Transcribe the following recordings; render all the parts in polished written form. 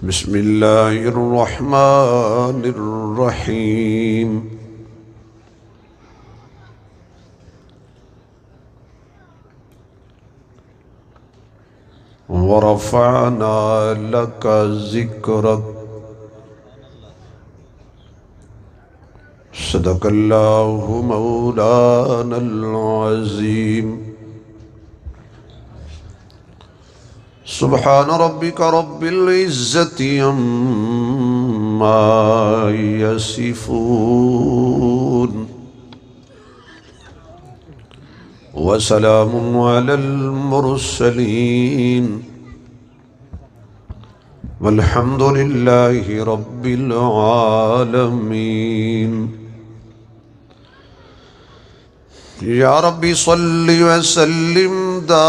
بسم اللہ الرحمن الرحیم ورفعنا لك ذکرک صدق اللہ مولانا العظیم سبحان ربک رب العزت عما یصفون وسلام علی المرسلین والحمد للہ رب العالمین یا ربی صلی وسلم دائما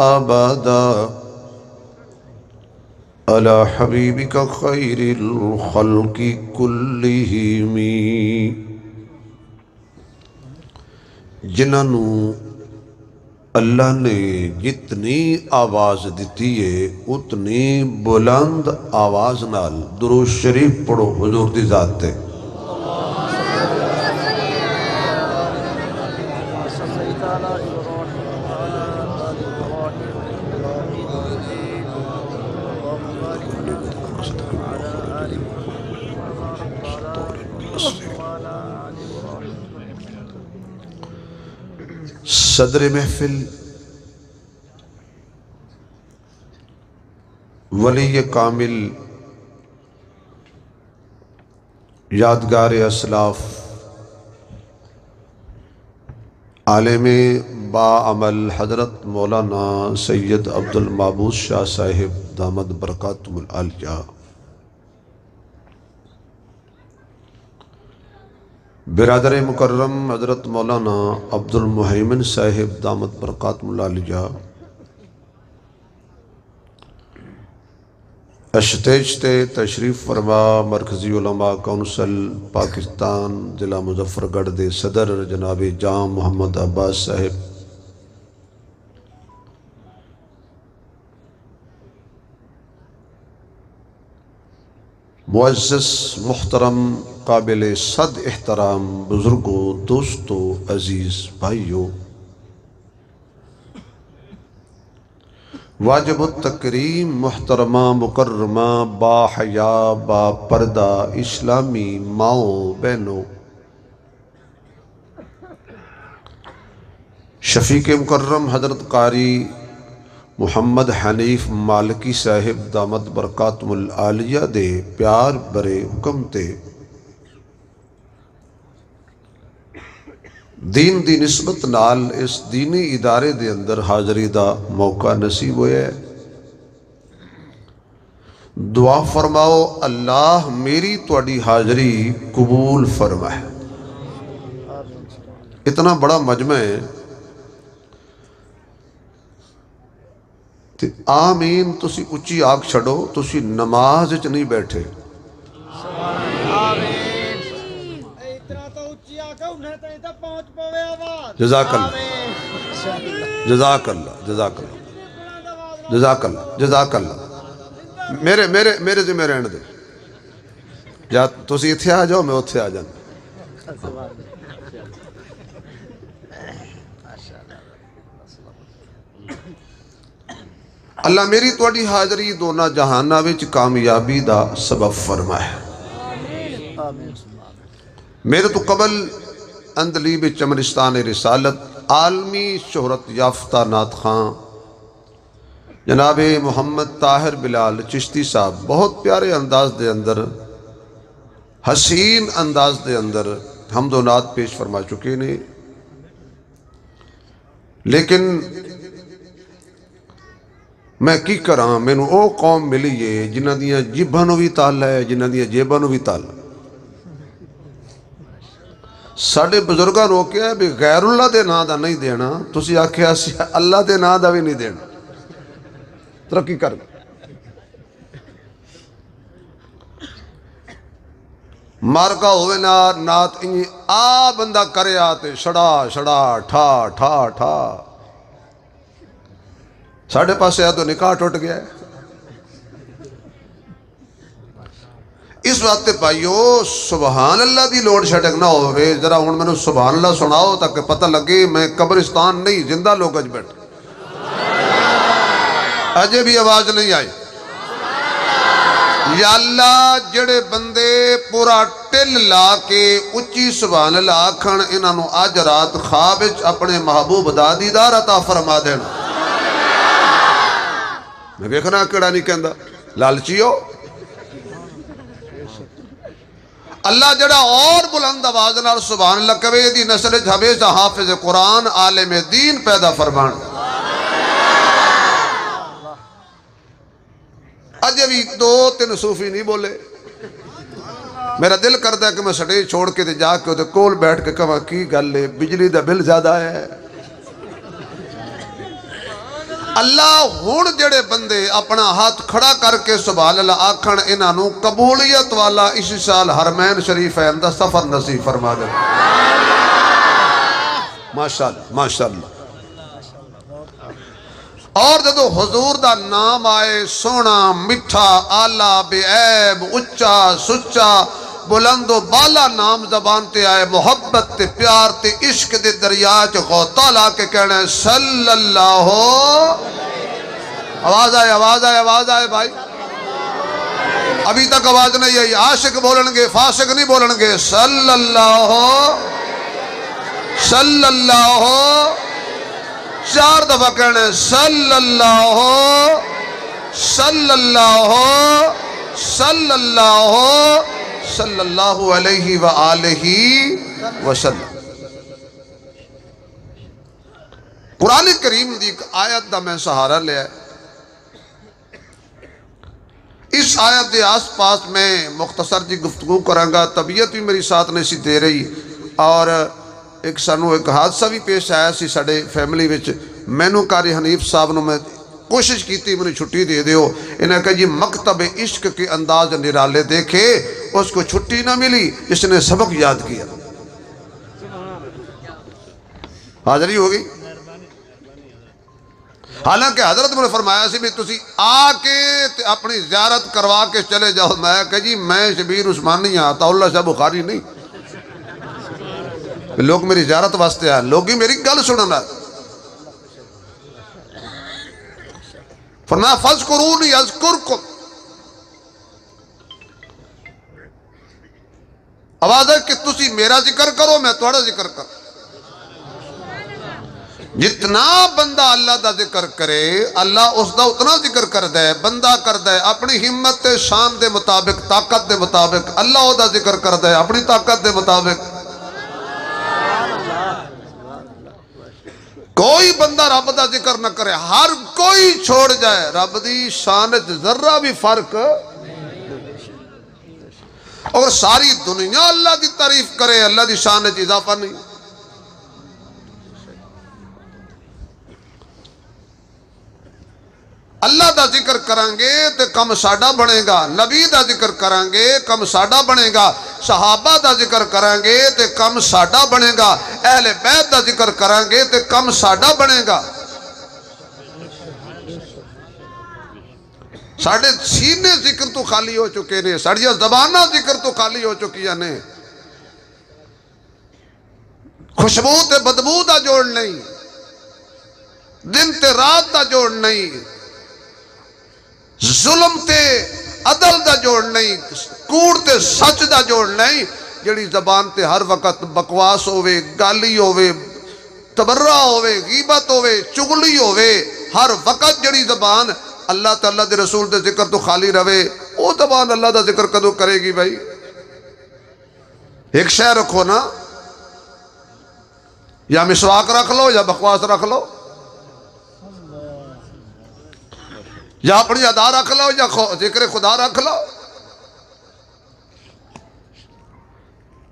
ابدا علی حبیبک خیر الخلق کلہم جنہوں اللہ نے جتنی آواز دیتی ہے اتنی بلند آواز نال درود شریف پڑھو حضور دی ذات تے صدر محفل ولی کامل یادگار اسلاف عالم با عمل حضرت مولانا سید عبد المعبود شاہ صاحب دامت برکاتہ العالیہ، برادر مکرم حضرت مولانا عبد المحیمن صاحب دامت برکاتہ العالیہ، اسٹیج تے تشریف فرما مرکزی علماء کونسل پاکستان ضلع مظفر گڑھ دے صدر جناب جام محمد عباس صاحب، معزز محترم قابل صد احترام بزرگوں، دوستوں، عزیز بھائیوں، واجب التکریم محترمہ مکرمہ با حیا با پردہ اسلامی ماؤں بہنوں، شفیق مکرم حضرت قاری محمد حنیف مالکی صاحب دامت برکاتہ العالیہ دے پیار برے حکم تے دین دی نسبت نال اس دینی ادارے دے اندر حاضری دا موقع نصیب ہویا ہے۔ دعا فرماؤ اللہ میری توڑی حاضری قبول فرمائے۔ اتنا بڑا مجمع ہے، آمین تسی اچھی آگ چھڑو، تسی نماز اچھ نہیں بیٹھے۔ جزاک اللہ جزاک اللہ جزاک اللہ جزاک اللہ جزاک اللہ میرے ذمہ رہنے دے، یا تسی اتھے آ جاؤ میں اتھے آ جاؤں۔ اللہ میری توڑی حاضری دونہ جہانہ وچ کامیابی دا سبب فرمائے۔ میرے تو قبل اندلیب چمرستان رسالت عالمی شہرت یافتہ نعت خان جناب محمد طاہر بلال چشتی صاحب بہت پیارے انداز دے اندر، حسین انداز دے اندر حمد و نعت پیش فرما چکے نے، لیکن میں کی کراں میں نو او قوم ملی ہے جنہ دیاں جبھانو بھی تال ہے، جنہ دیاں جیبانو بھی تال ہے۔ ساڑھے بزرگاں روکیا ہے بھی غیر اللہ دے نا دا نہیں دینا، تسی آکھے آسی اللہ دے نا دا بھی نہیں دینا، ترقی کر۔ مارکا ہوئے نات انہی آ بندہ کرے آتے شڑا شڑا ٹھا ٹھا ٹھا، ساڑھے پاس ہے تو نکاح ٹوٹ گیا ہے۔ اس وقت پائیو سبحان اللہ دی لوڈ شیڈنگ نہ ہوئے، ذرا ہوں میں نے سبحان اللہ سناؤ تاکہ پتہ لگے میں قبرستان نہیں زندہ لوگ اج بیٹھ اجے بھی آواز نہیں آئی۔ یا اللہ جڑے بندے پورا ٹل لا کے اچھی سبحان اللہ آکھن انہوں آج رات خواب اپنے محبوب دا دیدار عطا فرما دین۔ میں دیکھنا کیڑا نہیں کہندا لالچیو۔ اللہ جڑا اور بلند آواز نال سبحان اللہ کہے دی نسل ہمیشہ حافظ قرآن عالم دین پیدا فرمان۔ اجے بھی 2-3 صوفی نہیں بولے۔ میرا دل کرتا ہے کہ میں سٹیج چھوڑ کے جا کے وہ کول بیٹھ کے کہاں کی گل ہے بجلی دا بل زیادہ ہے۔ اللہ ہون جڑے بندے اپنا ہاتھ کھڑا کر کے سبحان اللہ آکھن انہوں قبولیت والا اسی سال حرمین شریف ہے اندر سفر نصیب فرما دے۔ ماشاءاللہ ماشاءاللہ۔ اور جدو حضور دا نام آئے سونا مٹھا آلہ بے عیب اچھا سچا بلند و بالا نام زبان تے آئے محبت تے پیار تے عشق دے دریا چ غوطہ لا کے کہنا ہے صلی اللہ۔ آواز آئے آواز آئے آواز آئے بھائی، ابھی تک آواز نہیں آئی۔ عاشق بولن گے فاسق نہیں بولن گے۔ صلی اللہ صلی اللہ، 4 دفعہ کہنا ہے صلی اللہ صلی اللہ صلی اللہ صلی اللہ علیہ وآلہ وسلم۔ قرآن کریم دی ایک آیت دا میں سہارا لیا ہے۔ اس آیت دے آس پاس میں مختصر جی گفتگو کرانگا، طبیعت بھی میری ساتھ نہیں سی دے رہی، اور ایک سانو ایک حادثہ بھی پیش آیا سی ساڑے فیملی وچ۔ میں نو قاری حنیف صاحب نو میں کوشش کی تھی منی چھٹی دے دیو، انہیں کہا جی مکتب عشق کے انداز نرالے دیکھے، اس کو چھٹی نہ ملی، اس نے سبق یاد کیا۔ حاضری ہو گئی۔ حالانکہ حضرت نے فرمایا سی بھی تسی آ کے اپنی زیارت کروا کے چلے جاؤ۔ میں کہا جی میں شبیر عثمانی ہاں، عطاءاللہ شاہ بخاری نہیں، لوگ میری زیارت واسطے آئے، لوگ ہی میری گل سننا۔ فرمایا فَاذْكُرُونِي أَذْكُرْكُمْ، آواز ہے کہ تسی میرا ذکر کرو میں تھوڑا ذکر کرو۔ جتنا بندہ اللہ دا ذکر کرے اللہ اس دا اتنا ذکر کر دے، بندہ کر دے اپنی ہمت شان دے مطابق طاقت دے مطابق، اللہ او دا ذکر کر دے اپنی طاقت دے مطابق۔ کوئی بندہ رب دا ذکر نہ کرے، ہر کوئی چھوڑ جائے، رب دی شان ذرہ بھی فرق، اور ساری دنیا اللہ دی تعریف کرے اللہ دی شان اضافہ نہیں۔ اللہ دا ذکر کرانگے تے کم ساڑا بنے گا، نبی دا ذکر کرانگے کم ساڑا بنے گا، صحابہ دا ذکر کرانگے تے کم ساڑا بنے گا، اہل بیت دا ذکر کرانگے تے کم ساڑا بنے گا۔ ساڑھے سینے ذکر تو خالی ہو چکے نے، ساڑھے زبانہ ذکر تو خالی ہو چکی نے، خوشبو تے بدبو دا جوڑ نہیں، دن تے رات دا جوڑ نہیں، ظلم تے عدل دا جوڑ نہیں، کوڑ تے سچ دا جوڑ نہیں۔ جڑی زبان تے ہر وقت بکواس ہوئے، گالی ہوئے، تبرہ ہوئے، غیبت ہوئے، چغلی ہوئے، ہر وقت جڑی زبان اللہ تعالیٰ دے رسول دے ذکر تو خالی رہے، وہ زبان اللہ دا ذکر کدو کرے گی بھائی؟ ایک شے رکھو نا، یا مسواک رکھ لو یا بکواس رکھ لو، یا اپنی ادا رکھ لو یا ذکر خدا رکھ لو۔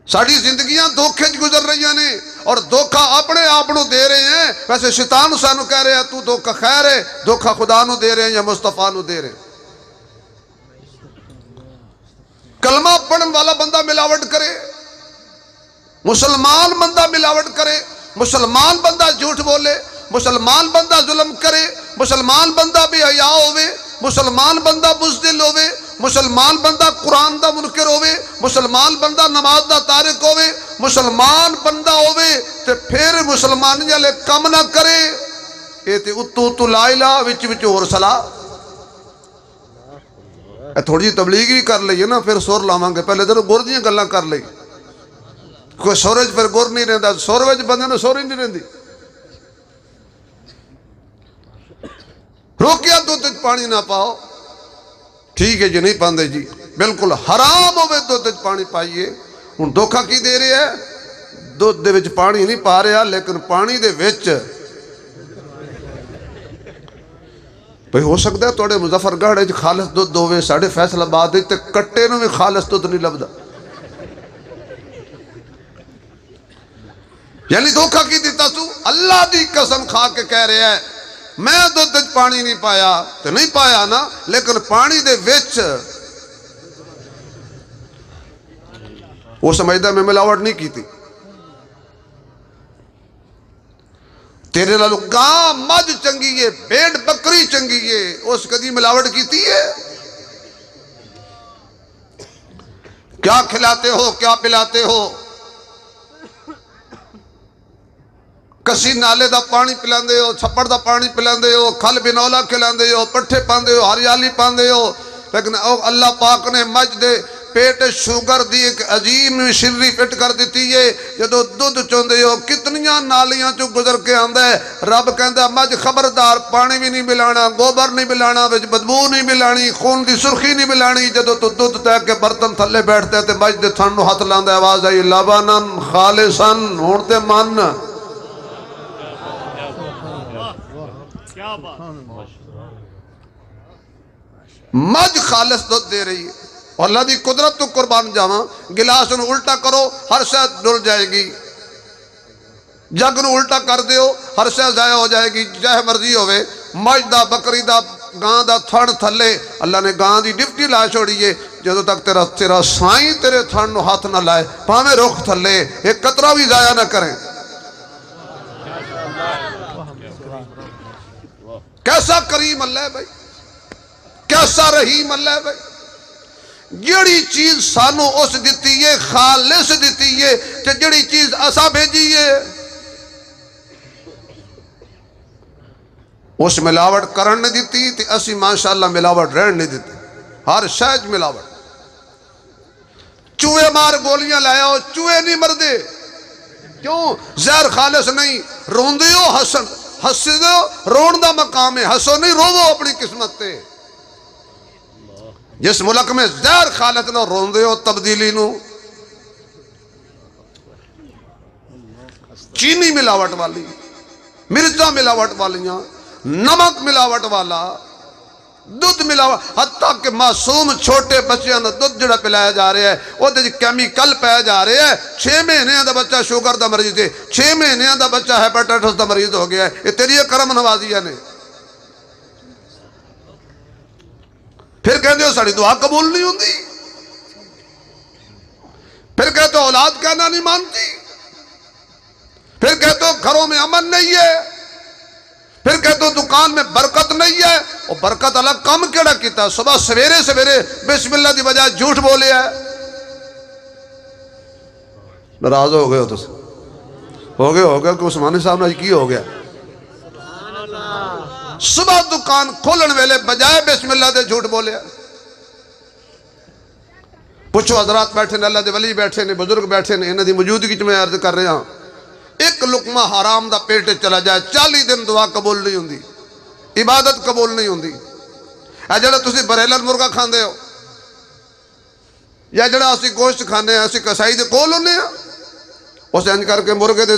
ساری زندگیاں دھوکھے گزر رہی ہیں، اور دھوکھا اپنے آپ نو دے رہے ہیں۔ ویسے شیطان سانو کہہ رہے ہیں تو دھوکھا خیر ہے، دھوکھا خدا نو دے رہے ہیں یا مصطفیٰ نو دے رہے ہیں۔ کلمہ پڑھن والا بندہ ملاوٹ کرے، مسلمان بندہ ملاوٹ کرے، مسلمان بندہ جھوٹ بولے، مسلمان بندہ ظلم کرے، مسلمان بندہ بے حیا ہوئے، مسلمان بندہ بزدل ہوئے، مسلمان بندہ قرآن دا منکر ہوئے، مسلمان بندہ نماز دا تارک ہوئے، مسلمان بندہ ہوئے تے پھر مسلمانی جلے کم نہ کرے، اے تے اتو لا الہ وچ وچ اور صلاح. تھوڑی تبلیغ بھی کر لئیے نا، پھر سور لاواں گے. پہلے تو گر دیاں گلاں کر لئی. کوئی سورج پھر گر نہیں رہندا، سورج بندے نے سور ہی نہیں رہندی. روکیا دودھ پانی نہ پاؤ، ٹھیک ہے جی نہیں پاندے جی، بالکل حرام ہوئے دودھ پانی پائیے. ہن دھوکھا کی دے رہے ہے؟ دودھ دے وچ پانی نہیں پا رہا، لیکن پانی دے وچ بھئی ہو سکتا ہے توڑے مظفر گڑھ خالص دودھ ہوئے، ساڑھے فیصل آباد تے کٹے نو بھی خالص دودھ نہیں لبدا. یعنی دھوکھا کی دیتا سو. اللہ دی قسم کھا کے کہہ رہے ہیں میں دودھ پانی نہیں پایا تو نہیں پایا نا، لیکن پانی دے وچ وہ سمجھدا میں ملاوٹ نہیں کی تھی. تیرے لالو گاں مجھ چنگی ہے، بھیڑ بکری چنگی ہے، اس کدی ملاوٹ کیتی ہے؟ کیا کھلاتے ہو، کیا پلاتے ہو؟ کسی نالے دا پانی پلاندے ہو، چھپڑ دا پانی پلاندے ہو، کھل بنولا کھلاندے ہو، پٹھے پاندے ہو، ہریالی پاندے ہو، لیکن اللہ پاک نے مجھ دے پیٹ شوگر دی ایک عظیم شری فٹ کر دیتی ہے. جدو دودھ چوندے ہو کتنیاں نالیاں چو گزر کے آندہ ہے. رب کہندہ مجھ خبردار پانی بھی نہیں ملانا، گوبر نہیں ملانا، وچ بدبو نہیں ملانی، خون دی سرخی نہیں ملانی. جدو تو دودھ تے کے برتن تھلے بیٹھتے ہیں تے مجھ دے تھن نو ہاتھ لاندہ آواز آئی لبنن خالصن ہونتے من. مجھ خالص دودھ دے رہی ہے. اور اللہ دی قدرت تو قربان جاواں، گلاس نو الٹا کرو ہر شے ڈل جائے گی، جگ نو الٹا کر دیو ہر شے ضائع ہو جائے گی، چاہے مرضی ہوئے. مجھ دا بکری دا گاں دا تھن تھلے اللہ نے گاں دی ڈپٹی لا چھوڑی ہے. جدو تک تیرا سائیں تیرے تھن نو ہاتھ نہ لائے پاویں رخ تھلے ایک قطرہ بھی ضائع نہ کریں. کیسا کریم اللہ ہے بھائی، کیسا رحیم اللہ ہے بھائی. جڑی چیز سانو اس دیتی ہے خالص دیتی ہے کہ جڑی چیز اسا بھیجی ہے اس ملاوٹ کرن نہیں دیتی تے اسی ماشاءاللہ ملاوٹ رہن نہیں دیتی. ہر شاید ملاوٹ. چوہے مار گولیاں لایا ہو، چوہے نہیں مردے. کیوں؟ زہر خالص نہیں. روندے ہو حسن ہسے دو، رون دا مقام ہے، ہسو نہیں روو اپنی قسمت تے. جس ملک میں زہر خالص نو روندے ہو تبدیلی نو، چینی ملاوٹ والی، مرچا ملاوٹ والیاں، نمک ملاوٹ والا، دودھ ملاوٹ، حتیٰ کہ معصوم چھوٹے بچیاں نو دودھ جڑا پلایا جا رہے ہیں وہ دے کیمیکل پایا جا رہے ہیں. 6 مہینے دا بچہ شوگر دا مریض ہے، 6 مہینے دا بچہ ہیپاٹائٹس دا مریض ہو گیا ہے. یہ تیری کرم نوازیہ نے. پھر کہتے ہو ساڑی دعا قبول نہیں ہوندی، پھر کہتے ہو اولاد کہنا نہیں مانتی، پھر کہتے ہو گھروں میں امن نہیں ہے، پھر کہتے ہو دکان میں برکت نہیں ہے. اور برکت اللہ کم کیڑا کیتا ہے؟ صبح سویرے بسم اللہ دی بجائے جھوٹ بولے ہے. ناراض ہو گئے ہو تو ہو گیا کہ عثمانی صاحب نے کی ہو گیا. صبح دکان کھولن ویلے بجائے بسم اللہ دے جھوٹ بولے. پوچھو حضرات بیٹھے نے، اللہ دے ولی بیٹھے نے، بزرگ بیٹھے نے، انہاں دی موجودگی میں عرض کر رہے ہاں. ایک لقمہ حرام دا پیٹ چلا جائے 40 دن دعا قبول نہیں ہوندی، عبادت قبول نہیں ہوندی. اے جڑا تسی بریلر مرغا کھاندے ہو یا جڑا اسی گوشت کھانے ہیں، اسی کسائی دے کول ہونے ہیں، اسے انج کر کے مرغے دے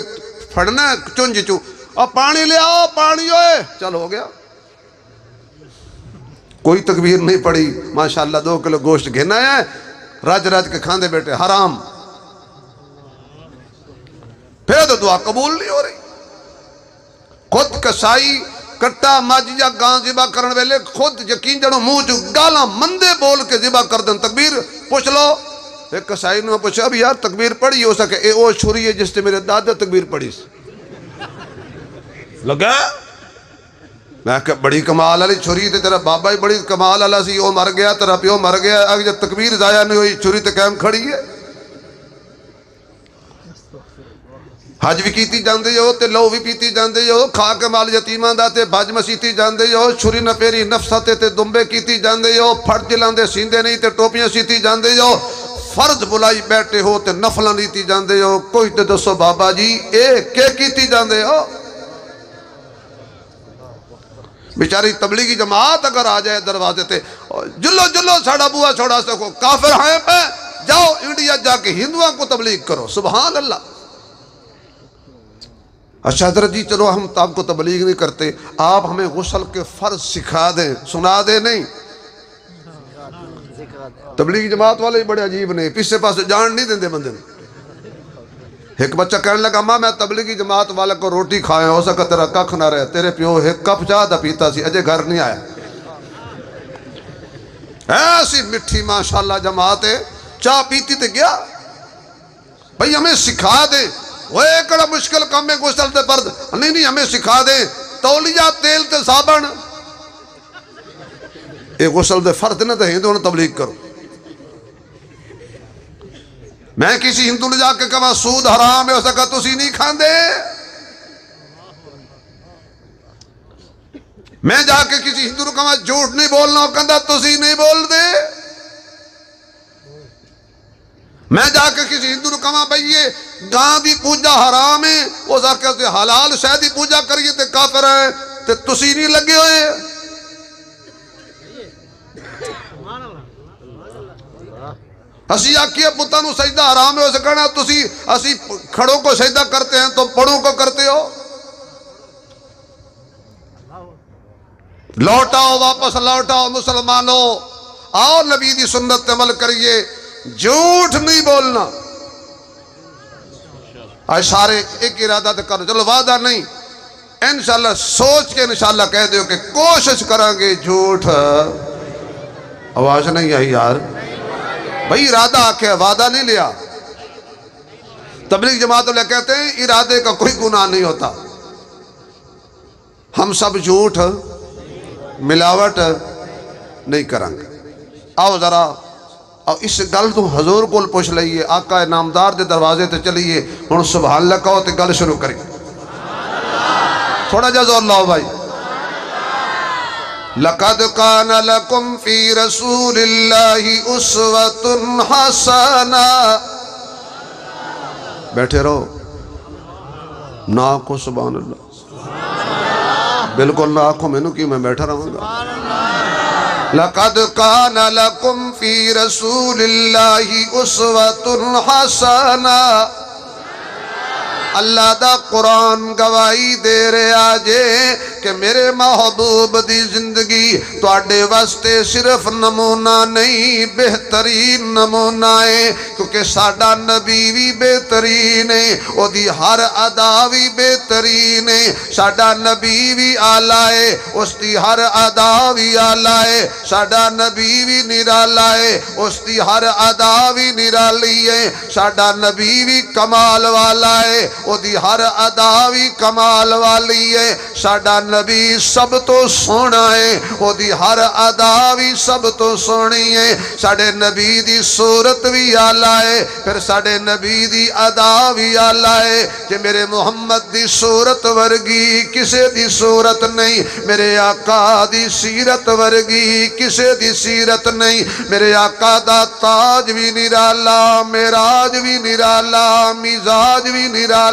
پھڑنا ہے چونج چو، اور پانی لے آؤ، پانی ہوئے، چل ہو گیا. کوئی تکبیر نہیں پڑی، ماشاءاللہ 2 کلو گوشت گھنا ہے، رج کے کھاندے بیٹھے، حرام. پھر تو دعا قبول نہیں ہو رہی. خود کسائی کٹا مجھ یا گاں ذبح کرن ویلے خود یقین جڑو منہ چو گالاں مندے بول کے ذبح کر دیں. تکبیر پوچھ لو. ایک کسائی نے پوچھا اب یار تکبیر پڑھی ہو سکے؟ اے او چھری ہے جس سے میرے دادا تکبیر پڑھی سی. لگا میں کہ بڑی کمال والی چھری تے تیرا بابا ہی بڑی کمال والا سی، وہ مر گیا تیرا پیو مر گیا، اگر جب تکبیر ضائع نہیں ہوئی چھری تے قائم کھڑی ہے۔ حج بھی کیتی جاندے ہو تے لو بھی پیتی جاندے ہو، کھا کے مال یتیماں دا تے بھج مسیتی جاندے ہو، چھری نہ پیری نفسات تے دمبے کیتی جاندے ہو، پھٹ جلاندے سیندے نہیں تے ٹوپیاں سیتی جاندے ہو، فرض بلائی بیٹھے ہو تے نفلاں لیتی جاندے ہو، کوئی تے دسو بابا جی اے کے کیتی جاندے ہو؟ بیچاری تبلیغی جماعت اگر آ جائے دروازے تے جلو جلو ساڑھا بوا چھوڑا سکو، کافر ہیں پہ جاؤ انڈیا جا کے ہندوؤں کو تبلیغ کرو، سبحان اللہ۔ اچھا حضرت جی چلو ہم آپ کو تبلیغ نہیں کرتے، آپ ہمیں غسل کے فرض سکھا دیں، سنا دیں نہیں؟ تبلیغی جماعت والے بڑے عجیب نے، پیچھے پاس جان نہیں دیندے بندے۔ ایک بچہ کہنے لگا ماں میں تبلیغی جماعت والے کو روٹی کھائے، ہو سکا تیرا ککھ نہ رہے، تیرے پیو ایک کپ چاہ دا پیتا سی، اجے گھر نہیں آیا۔ ایسی مٹھی ماشاءاللہ جماعت ہے، چاہ پیتی تے گیا۔ بھئی ہمیں سکھا دیں، وہ ایکڑا مشکل کام میں غسل تے فرض، نہیں ہمیں سکھا دیں، تولیہ تیل تے صابن، اے غسل تے فرض نہ تے ہندو نے تبلیغ کرو۔ میں کسی ہندو نے جا کے کہا سود حرام ہے، ہو سکا تسی نہیں کھاندے۔ میں جا کے کسی ہندو نے کہا جھوٹ نہیں بولنا، ہو کہا تسی نہیں بول دے۔ میں جا کے کسی ہندو نے کہا بھئی یہ گاں دی پوجا حرام ہے، وہ سکا سے حلال شاید دی پوجا کریے تے کافر ہیں تے تسی نہیں لگے ہوئے۔ اسی آکھیے پتہ نو سجدہ حرام ہے، اسے کہنا تسی اسی کھڑوں کو سجدہ کرتے ہیں تو پڑوں کو کرتے ہو۔ لوٹاؤ واپس لوٹاؤ مسلمانوں، آؤ نبی دی سنت عمل کریے، جھوٹ نہیں بولنا۔ آج سارے ایک ارادہ کرو، چلو وعدہ نہیں، انشاءاللہ سوچ کے انشاءاللہ کہہ دیو کہ کوشش کریں گے جھوٹ۔ آواز نہیں آئی یار، بھئی ارادہ آکھے وعدہ نہیں لیا۔ تبلیغ جماعت والے کہتے ہیں ارادے کا کوئی گناہ نہیں ہوتا، ہم سب جھوٹ ملاوٹ نہیں کریں گے۔ آؤ ذرا اور اس گل تو حضور کو پوچھ لئیے، آقا نامدار دے دروازے تے چلیے، ہن سبحان اللہ کہو تے گل شروع کری۔ تھوڑا جا زور لاؤ بھائی۔ لَقَدْ كَانَ لَكُمْ فِي رَسُولِ اللَّهِ أُسْوَةٌ حَسَنَةٌ۔ بیٹھے رہو، نہ کو سبحان اللہ، بالکل نہ آنکھوں میں نو کی میں بیٹھا رہوں گا۔ لَقَدْ كَانَ لَكُمْ فِي رَسُولِ اللَّهِ أُسْوَةٌ حَسَنَةٌ۔ اللہ دا قرآن گواہی دے رہے آجے کہ میرے محبوب دی زندگی تو آڈے واسطے صرف نمونہ نہیں بہترین نمونہ ہے، کیونکہ ساڑھا نبی بھی بہترین ہے، او دی ہر ادا بھی بہترین ہے، ساڑھا نبی بھی آلہ ہے، اس دی ہر ادا بھی آلہ ہے، ساڑھا نبی بھی نرالا ہے، اس دی ہر ادا بھی نرالی ہے، ساڑھا نبی بھی کمال والا ہے، او دی ہر ادا بھی کمال والی ہے، ساڑھا نبی سب تو سونا ہے، او دی ہر ادا بھی سب تو سونی ہے، ساڑھے نبی دی صورت بھی آلہ ہے، پھر ساڑھے نبی دی ادا بھی آلہ ہے، کہ میرے محمد دی صورت ورگی کسے دی صورت نہیں، میرے آقا دی سیرت ورگی کسے دی سیرت نہیں، میرے آقا دا تاج بھی نرالا، معراج بھی نرالا، مزاج بھی نرالا،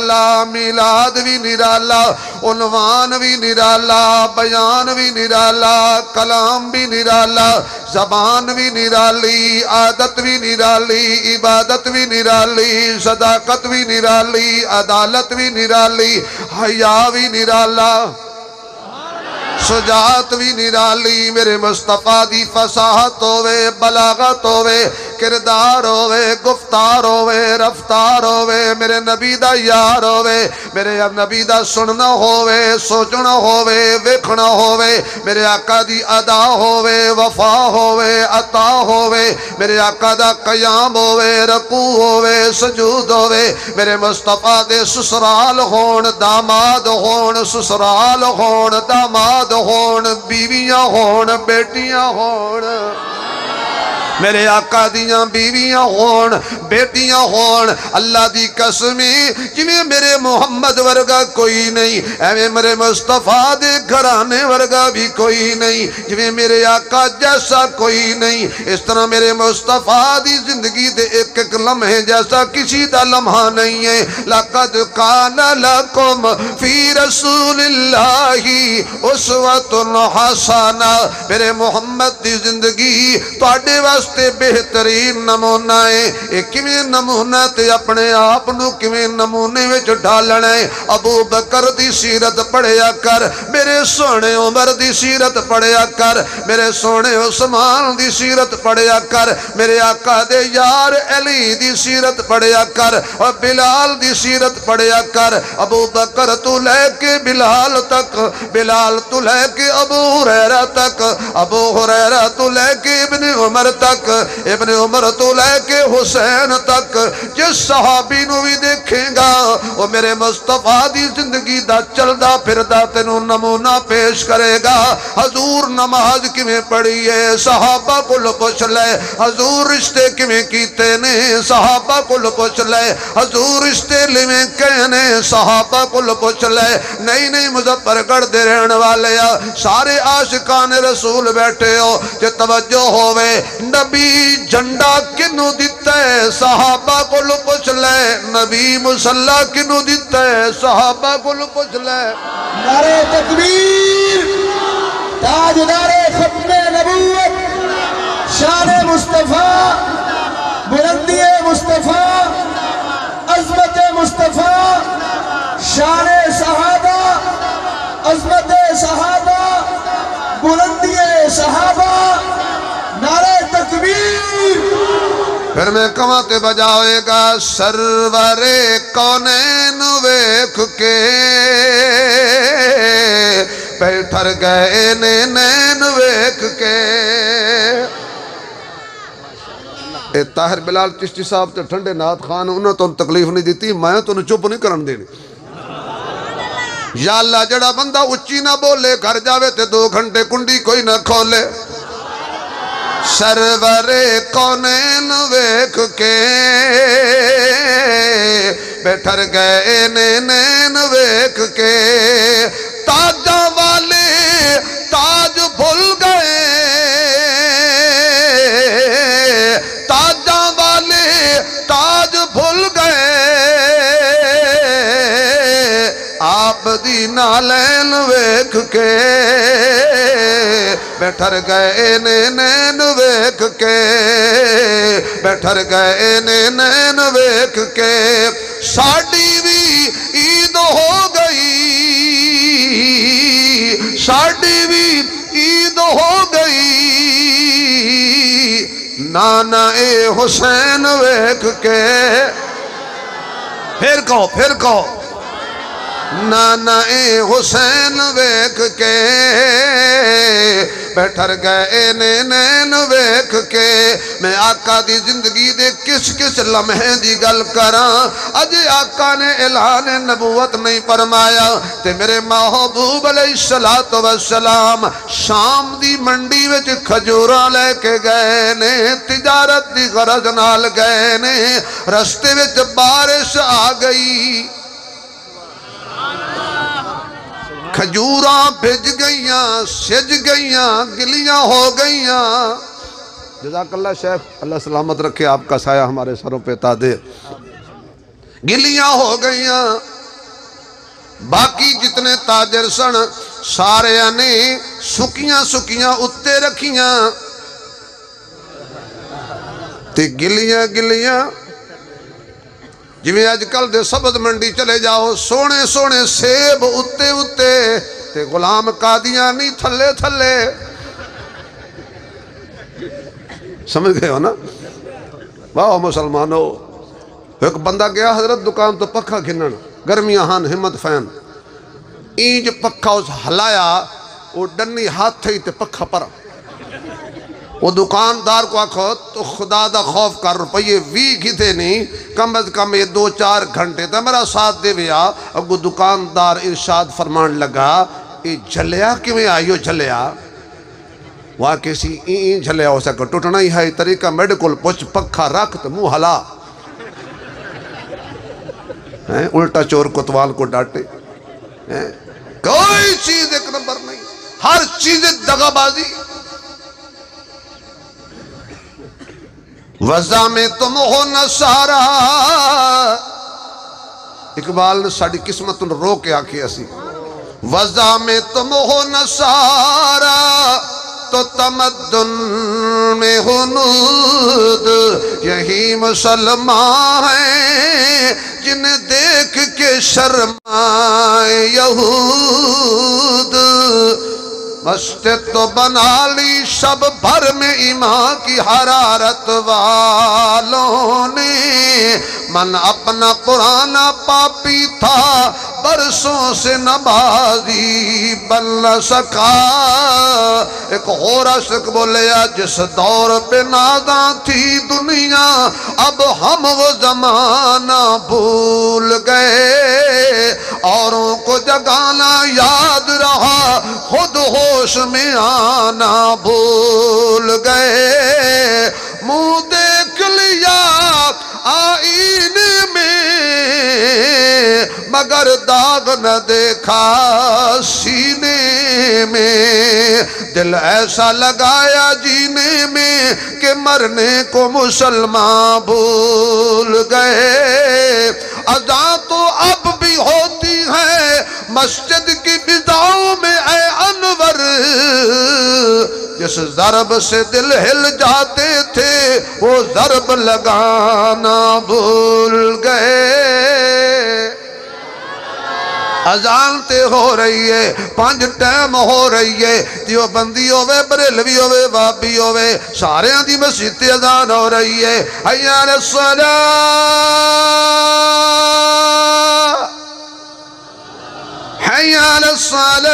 میلاد بھی نرالا، عنوان بھی نرالا، بیان بھی نرالا، کلام بھی نرالا، زبان بھی نرالی، عادت بھی نرالی، عبادت بھی نرالی، صداقت بھی نرالی، عدالت بھی نرالی، حیا بھی نرالا، شجاعت بھی نرالی، میرے مصطفیٰ دی فصاحت ہوئے، بلاغت ہوئے، کردار ہوئے گفتار ہوئے رفتار ہوئے میرے نبی دا یار ہوئے میرے نبی دا سننا ہوئے سوچنا ہوئے ویکھنا ہوئے میرے آقا دی ادا ہوئے وفا ہوئے عطا ہوئے میرے آقا دا قیام ہوئے رکوع ہوئے سجود ہوئے میرے مصطفیٰ دے سسرال ہون داماد ہون سسرال ہون داماد ہون بیویاں ہون بیٹیاں ہون میرے آقا دیاں بیویاں ہون بیٹیاں ہون اللہ دی قسمی جنہیں میرے محمد ورگا کوئی نہیں ایویں میرے مصطفیٰ دے گھرانے ورگا بھی کوئی نہیں جنہیں میرے آقا جیسا کوئی نہیں اس طرح میرے مصطفیٰ دی زندگی دے ایک ایک لمحے جیسا کسی دا لمحہ نہیں ہے لَقَدْ كَانَ لَكُمْ فِي رَسُولِ اللَّهِ أُسْوَةٌ حَسَنَةٌ میرے محمد دی زندگی تواڈے واسطے بہترین نمونہ ہے ایک کیویں نمونہ تے اپنے آپ نو کیویں نمونے وچ ڈالنا ہے ابو بکر دی سیرت پڑھیا کر میرے سونے عمر دی سیرت پڑھیا کر میرے سونے عثمان دی سیرت پڑھیا کر میرے آقا دے یار علی دی سیرت پڑھیا کر اور بلال دی سیرت پڑھیا کر ابو بکر تو لے کے بلال تک بلال تو لے کے ابو ہریرہ تک ابو ہریرہ تو لے کے ابن عمر تک ابن عمر تو لے کے حسین تک جس صحابی نو بھی دیکھیں گا وہ میرے مصطفیٰ دی زندگی دا چلدا پھردا تینوں نمونہ پیش کرے گا حضور نماز کیویں پڑھی ہے صحابہ کو پوچھ لے حضور رشتے کیویں کیتے نے صحابہ کو پوچھ لے حضور رشتے لیویں کہنے صحابہ کو پوچھ لے نہیں مظفر گڑھ دے رہن والے سارے عاشقان رسول بیٹھے ہو کہ توجہ ہوئے نبی جھنڈا کنو دیتا ہے صحابہ کو پوچھ لے نبی مسلح کنو دیتا ہے صحابہ کو پوچھ لے نعرہ تکبیر تاجدار ختم نبوت شان مصطفیٰ بلندی مصطفیٰ عظمت مصطفیٰ شان صحابہ عظمت صحابہ بلندی صحابہ نعرہ تکبیر پھر میں کماتے بجاوے گا سرور کونین ویکھ کے بیٹھر گئے نین ویکھ کے اے طاہر بلال چشتی صاحب تے ٹھنڈے نعت خان انہوں تو تکلیف نہیں دیتی میں تو انہوں چپ نہیں کرن دینی یا اللہ جڑا بندہ اچھی نہ بولے گھر جاوے تے 2 گھنٹے کنڈی کوئی نہ کھولے سرور کونین ویکھ کے بیٹھر گئے نین ویکھ کے تاجاں والے تاج بھول گئے تاجاں والے تاج بھول گئے آپ دی نالین ویکھ کے بیٹھر گئے نین ویکھ کے بیٹھر گئے نین ویکھ کے ساڑی بھی عید ہو گئی ساڑی بھی عید ہو گئی نانا اے حسین ویکھ کے پھر کہو نانا اے حسین ویکھ کے بیٹھر گئے نین ویکھ کے میں آقا دی زندگی دے کس لمحے دی گل کراں اج آقا نے اعلان نبوت نہیں فرمایا تے میرے محبوب علیہ السلام شام دی منڈی وچ کھجوراں لے کے گئے نے تجارت دی غرض نال گئے نے رستے وچ بارش آ گئی کھجوراں بھج گئیاں سج گئیاں گلیاں ہو گئیاں جزاک اللہ شیخ اللہ سلامت رکھے آپ کا سایہ ہمارے سروں پہ تا دے گلیاں ہو گئیاں باقی جتنے تاجر سن سارے نے سکیاں اتے رکھیاں تے گلیاں جویں اج کل دے سبز منڈی چلے جاؤ سونے سیب اتے تے غلام قادیانی تھلے سمجھ گئے ہو نا واہ مسلمانو، ایک بندہ گیا حضرت دکان تو پکھا گھنن، گرمیاں ہان ہمت فین، اینج پکھا اس ہلایا، وہ ڈنی ہاتھ تھئی تے پکھا پرا۔ وہ دکاندار کو آکھو تو خدا دا خوف کر، روپیے 20 گھتے نہیں، کم از کم یہ 2-4 گھنٹے تا میرا ساتھ دے ویا۔ اگو دکاندار ارشاد فرمان لگا، یہ جھلیا کیویں آئیو جھلیا؟ وہاں کسی این جھلیا ہو سکتا، ٹوٹنا ہی ہے طریقہ میڈیکل پوچھ، پکھا رکھ تو منہ ہلا، الٹا چور کتوال کو ڈاٹے۔ کوئی چیز ایک نمبر نہیں، ہر چیز دغا بازی۔ وضع میں تم ہو نصارا، اقبال نے ساڑھی قسمت رو کے آکھی ایسی، وضع میں تم ہو نصارا تو تمدن میں ہنود، یہی مسلمان ہیں جنہیں دیکھ کے شرمائے یہود۔ مسجد تو بنا لی شب بھر میں ایمان کی حرارت والوں نے، من اپنا قرآن پاپی تھا برسوں سے نمازی بن نہ سکا۔ ایک اور عاشق بولیا، جس دور پہ ناداں تھی دنیا اب ہم وہ زمانہ بھول گئے، اوروں کو جگانا یاد رہا خود ہوش میں آنا بھول گئے۔ منہ دیکھ لیا آئینے میں مگر داغ نہ دیکھا سینے میں، دل ایسا لگایا جینے میں کہ مرنے کو مسلمان بھول گئے۔ اذان تو اب بھی ہوتی ہے مسجد کی بداؤں میں اے انور، جس ضرب سے دل ہل جاتے تھے وہ ضرب لگانا بھول گئے۔ اذان تے ہو رہی ہے، 5 ٹائم ہو رہی ہے، دیو بندی ہوئے بریلوی ہوئے وابی ہوئے، سارے دی مسجد تے اذان ہو رہی ہے۔ حی علی الصلاۃ، حی علی الصلاۃ،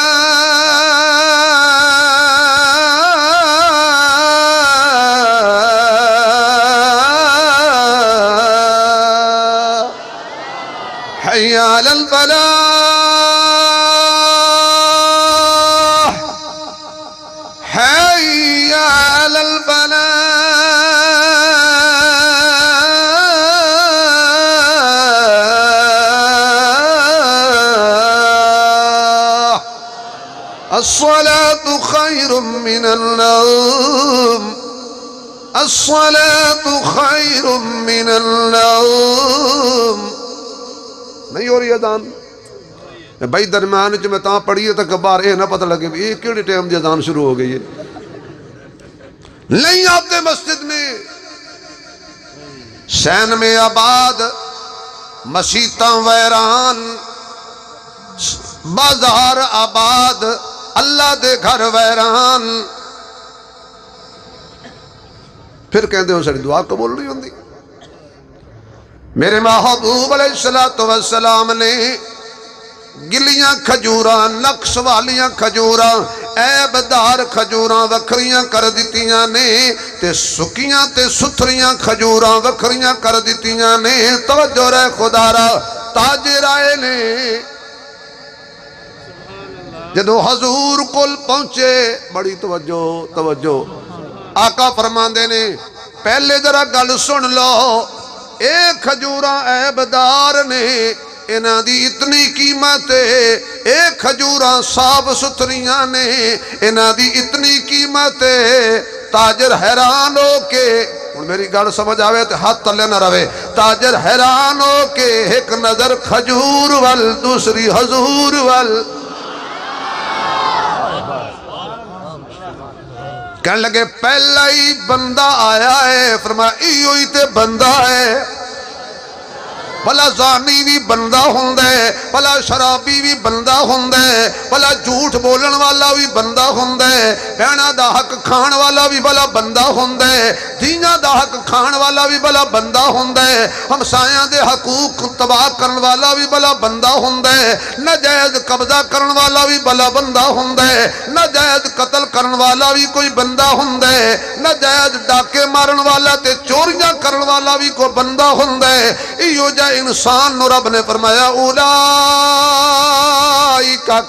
حی علی الفلاح، حی علی الفلاح۔ الصلاة خير من النوم، الصلاة خير من النوم۔ نہیں ہو رہی اذان بھائی، درمیان جو میں تاں پڑھیے تک بار اے نہ پتہ لگے یہ کیڑے ٹائم دی اذان شروع ہو گئی ہے۔ نہیں آتے مسجد میں، سین میں آباد، مسیتاں ویران، بازار آباد، اللہ دے گھر ویران، پھر کہندے ہو ساری دعا قبول نہیں ہوندی۔ میرے محبوب علیہ السلام نے گلیاں کھجوراں، نقش والیاں کھجوراں، عیب دار کھجوراں وکھریاں کر دیتیاں نے، تے سکیاں تے ستھریاں کھجوراں وکھریاں کر دیتیاں نے۔ توجہ رہے خدا را، تاجر آئے نے جدو حضور کل پہنچے، بڑی توجہ آقا فرماندے نے، پہلے ذرا گل سن لو، ایک کھجوراں عیب دار نے، انہاں دی اتنی قیمت ہے، ایک کھجوراں صاف ستھریاں نے، انہاں دی اتنی قیمت ہے۔ تاجر حیران ہو کے، میری گل سمجھ آوے تے ہاتھ تلے نہ روے، تاجر حیران ہو کے ایک نظر کھجور وال دوسری حضور وال، کہنے لگے پہلا ہی بندہ آیا ہے، فرمایا ایو ہی تے بندہ ہے۔ بھلا زانی بھی بندہ ہوندے، بھلا شرابی بھی بندہ ہوندے، بھلا جھوٹ بولن والا بھی بندہ ہوندے، بہنا دا حق کھان والا بھی بھلا بندہ ہوندے، دھیاں دا حق کھان والا بھی بھلا بندہ ہوندے، ہمسایاں دے حقوق تباہ کرن والا بھی بھلا بندہ ہوندے، ناجائز قبضہ کرن والا بھی بھلا بندہ ہوندے، ناجائز قتل کرن والا بھی کوئی بندہ ہوندے، ناجائز ڈاکے مارن والا تے چوریاں کرن والا بھی کوئی بندہ ہوندے۔ ایو جا انسان نو رب نے فرمایا اولائک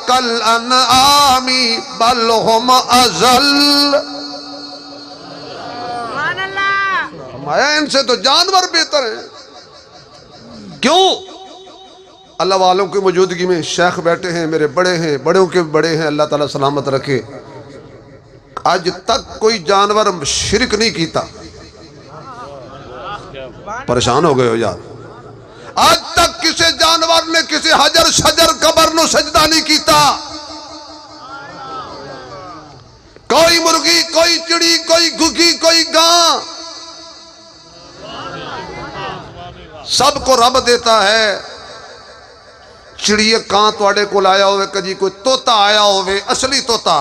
کل انعامی بل ہم اضل، فرمایا ان سے تو جانور بہتر ہیں۔ کیوں؟ اللہ والوں کی موجودگی میں شیخ بیٹھے ہیں، میرے بڑے ہیں، بڑوں کے بڑے ہیں، اللہ تعالیٰ سلامت رکھے۔ آج تک کوئی جانور شرک نہیں کیتا، پریشان ہو گئے ہو یار۔ آج تک کسی جانور نے کسی حجر شجر قبر نو سجدہ نہیں کیتا، کوئی مرغی، کوئی چڑی، کوئی گھگی، کوئی گاں، سب کو رب دیتا ہے۔ چڑیے کان توڑے کو لایا ہوئے، کجی کوئی توتا آیا ہوئے، اصلی توتا،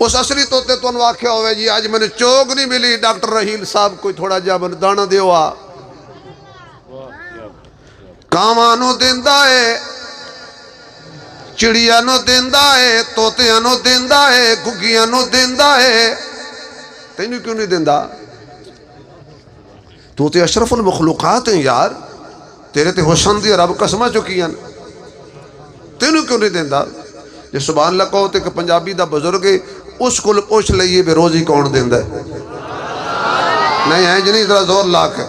اس اصلی توتے تو واقعہ ہوئے جی آج میں نے چوگ نہیں ملی، ڈاکٹر رحیل صاحب کوئی تھوڑا جا میں دانا دیوا، کامانو دیندہ ہے، چڑیانو دیندہ ہے، توتیانو دیندہ ہے، گھگیانو دیندہ ہے، تینوں کیوں نہیں دیندہ؟ تو تے اشرف المخلوقات ہیں یار، تیرے تے حسن دی رب قسمہ چکی ہیں، تینوں کیوں نہیں دیندہ؟ یہ سبحان اللہ کہو تے کہ پنجابی دا بزرگ ہے، اس کو پوچھ لئیے بے روزی کون دیندہ ہے؟ نہیں ہے جنہیں ذرا زور لاکھ ہے۔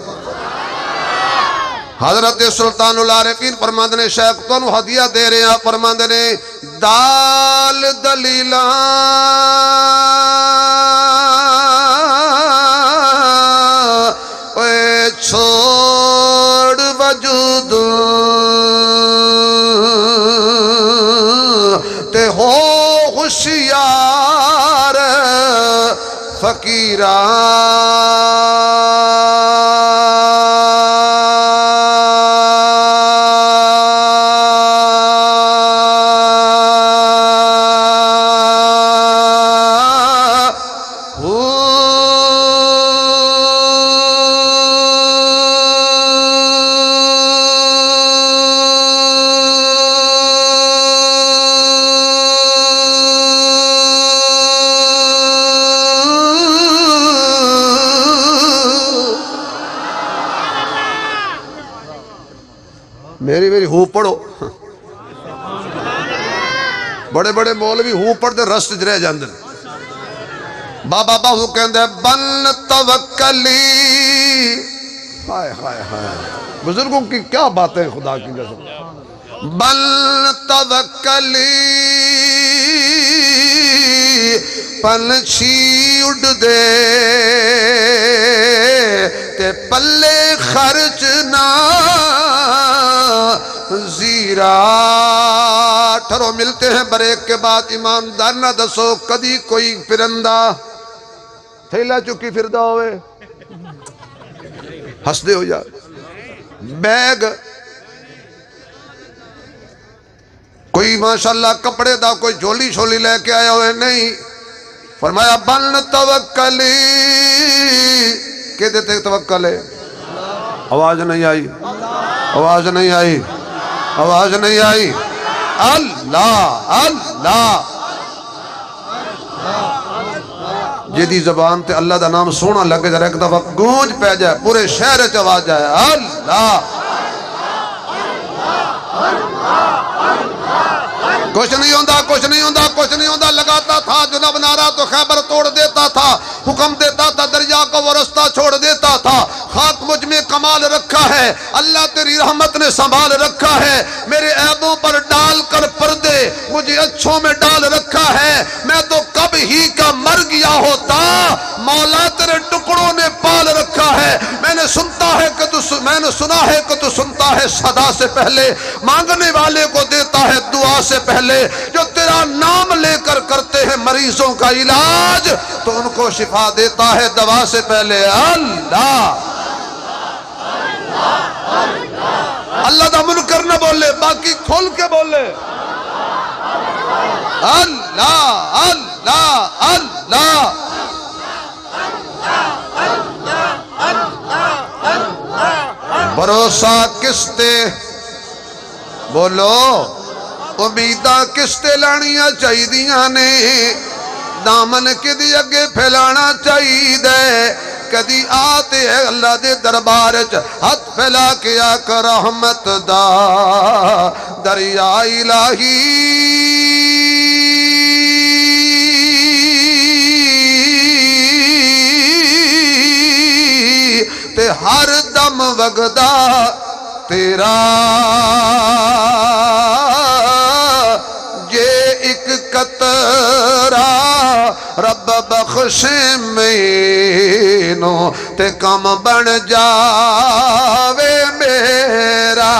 حضرت سلطان العارفین فرماندے نے شیخ تو انہوں ہدیہ دے رہے ہیں، فرماندے نے دال دلیلہ اے چھوڑ وجود تے ہو ہوشیار میری ہو پڑھو، بڑے بڑے مولوی ہو پڑھ دے رست جرے جاندن۔ بابا باہو کہندے بن توکلی، ہائے ہائے ہائے، بزرگوں کی کیا باتیں خدا کی جیسے بن توکلی پنچھی اڑ دے تے پلے خرچ نہ زیرا۔ ٹھرو ملتے ہیں بریک کے بعد، ایماندار نہ دسو کدی کوئی پرندہ تھیلا چکی پھردا ہوئے؟ ہس دے ہو جا بیگ کوئی ماشاءاللہ کپڑے دا کوئی جھولی شولی لے کے آیا ہوئے؟ نہیں۔ فرمایا بن توکلی، کہ دیتے توکل ہے؟ آواز نہیں آئی، آواز نہیں آئی، آواز نہیں آئی۔ اللہ اللہ، جیدی زبان تے اللہ دا نام سونا لگے جائے، ایک دفعہ گونج پہ جائے، پورے شہر چ آواز جائے اللہ۔ کچھ نہیں ہوندہ، کچھ نہیں ہوندہ، کچھ نہیں ہوندہ، لگاتا تھا جناب نعرہ تو خیبر توڑ دیتا تھا، حکم دیتا تھا دریا کو وہ رستہ چھوڑ دیتا تھا۔ خاک مجھ میں کمال رکھا ہے، اللہ تیری رحمت نے سنبھال رکھا ہے، میرے عیبوں پر ڈال کر پردے مجھے اچھوں میں ڈال رکھا ہے۔ میں تو کب ہی کا مر گیا ہوتا، مولا تیرے ٹکڑوں نے پال رکھا ہے۔ میں نے سنا ہے کہ تو سنتا ہے صدا سے پہلے، مانگنے والے کو دیتا ہے دعا سے پہلے، جو تیرا نام لے کر کرتے ہیں مریضوں کا علاج، تو ان کو شفا دیتا ہے دوا سے پہلے اللہ۔ اللہ دا منکر نہ بولے، باقی کھول کے بولے اللہ اللہ اللہ۔ بھروسہ کس تے بولو، امیداں کس تے لانیاں چاہی دیاں نے، دامن کدی اگے پھیلانا چاہی دے، کدی آتے ہیں اللہ دے دربار ہاتھ پھیلا کے آکا رحمت دا دریا الہی تے ہر دم وگدا تیرا، جے ایک قطرہ رب بخشے مینوں تے کم بن جاوے میرا۔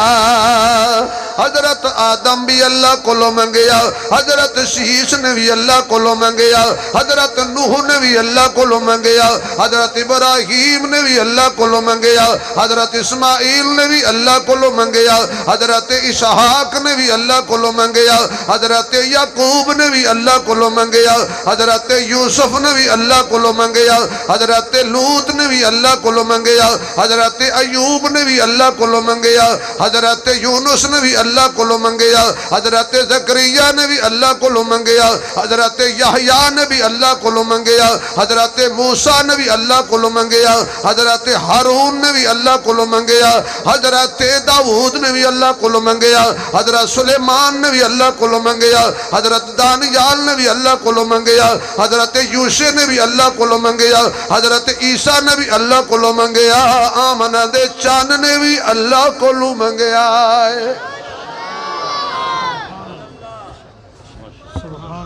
حضرت آدم بھی اللہ کولو منگیا، حضرت شیش نے بھی اللہ کولو منگیا، حضرت نوح نے بھی اللہ کولو منگیا، حضرت ابراہیم نے بھی اللہ کولو منگیا، حضرت اسماعیل نے بھی اللہ کولو منگیا، حضرت اسحاق نے بھی اللہ کولو منگیا، حضرت یعقوب نے بھی اللہ کولو منگیا، حضرت یوسف نے بھی اللہ کولو منگیا، حضرت لوط نے بھی اللہ کولو منگیا، حضرت ایوب نے بھی اللہ کولو منگیا، حضرت یونس نے بھی اللہ کولو منگیا، حضرت زکریا نے بھی اللہ کولو منگیا، حضرت یحییٰ نے بھی اللہ کولو منگیا، حضرت موسیٰ نے بھی اللہ کولو منگیا، حضرت ہارون نے بھی اللہ کولو منگیا، حضرت داؤد نے بھی اللہ کولو منگیا، حضرت سلیمان نے بھی اللہ کولو منگیا، حضرت دانیال نے بھی اللہ کولو منگیا، حضرت یوشع نے بھی اللہ کولو منگیا، حضرت عیسیٰ نے بھی اللہ کولو منگیا، آمنہ دے چاند نے بھی اللہ کولو منگیا ہے۔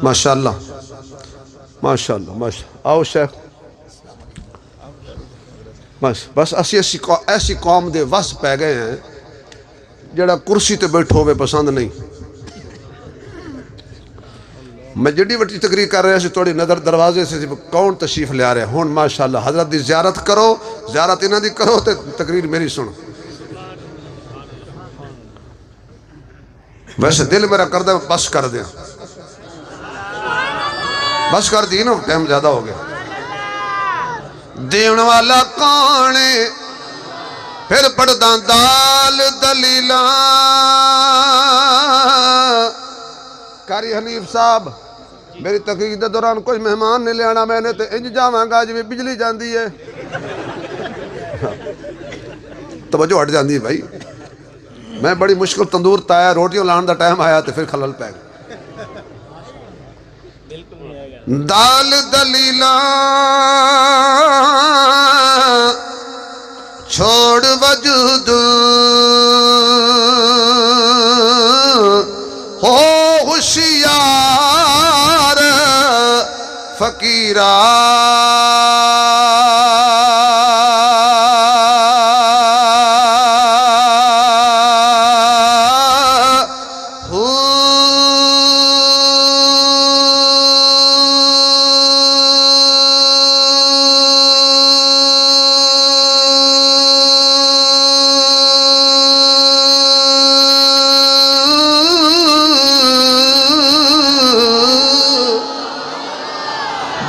ماشاءاللہ ماشاءاللہ ماشاءاللہ۔ آؤ شیخ، بس اسی ایسی قوم دے وس پہ گئے ہیں جڑا کرسی تے بیٹھو ہوئے پسند نہیں۔ میں جڑی وٹی تقریر کر رہے ہیں تھوڑی نظر دروازے سے کون تشریف لے آ رہے ہیں ہون ماشاءاللہ حضرت دی زیارت کرو، زیارت انہاں دی کرو تے تقریر میری سنو۔ ویسے دل میرا کر دے بس کر دیں، بس کر دی نا، ٹائم زیادہ ہو گیا۔ دیون والا کانے پھر پڑھداں دال دلیلاں، قاری حنیف صاحب میری تقریر دے دوران کوئی مہمان نہیں لے آنا، میں نے تے انج جاواں گا جی بجلی جاندی ہے، توجہ ہٹ جاندی ہے بھائی۔ میں بڑی مشکل تندور تایا، روٹیوں لان دا ٹائم آیا تے پھر خلل پہ گیا۔ دال دلیلاں چھوڑ وجود ہو ہوشیار فقیرہ،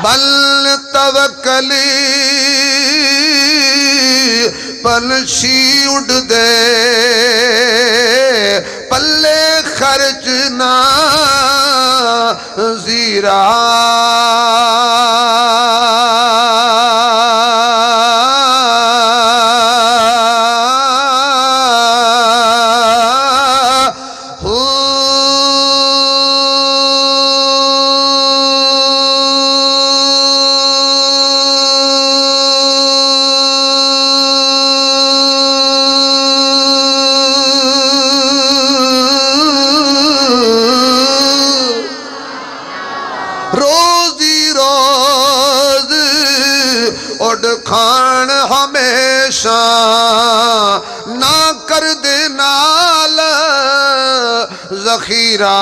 بل توکلی پلشی اڑ دے پلے خرچ نہ زیرہ، روزی روز اڑ کھان ہمیشہ نہ کر دے نال ذخیرہ،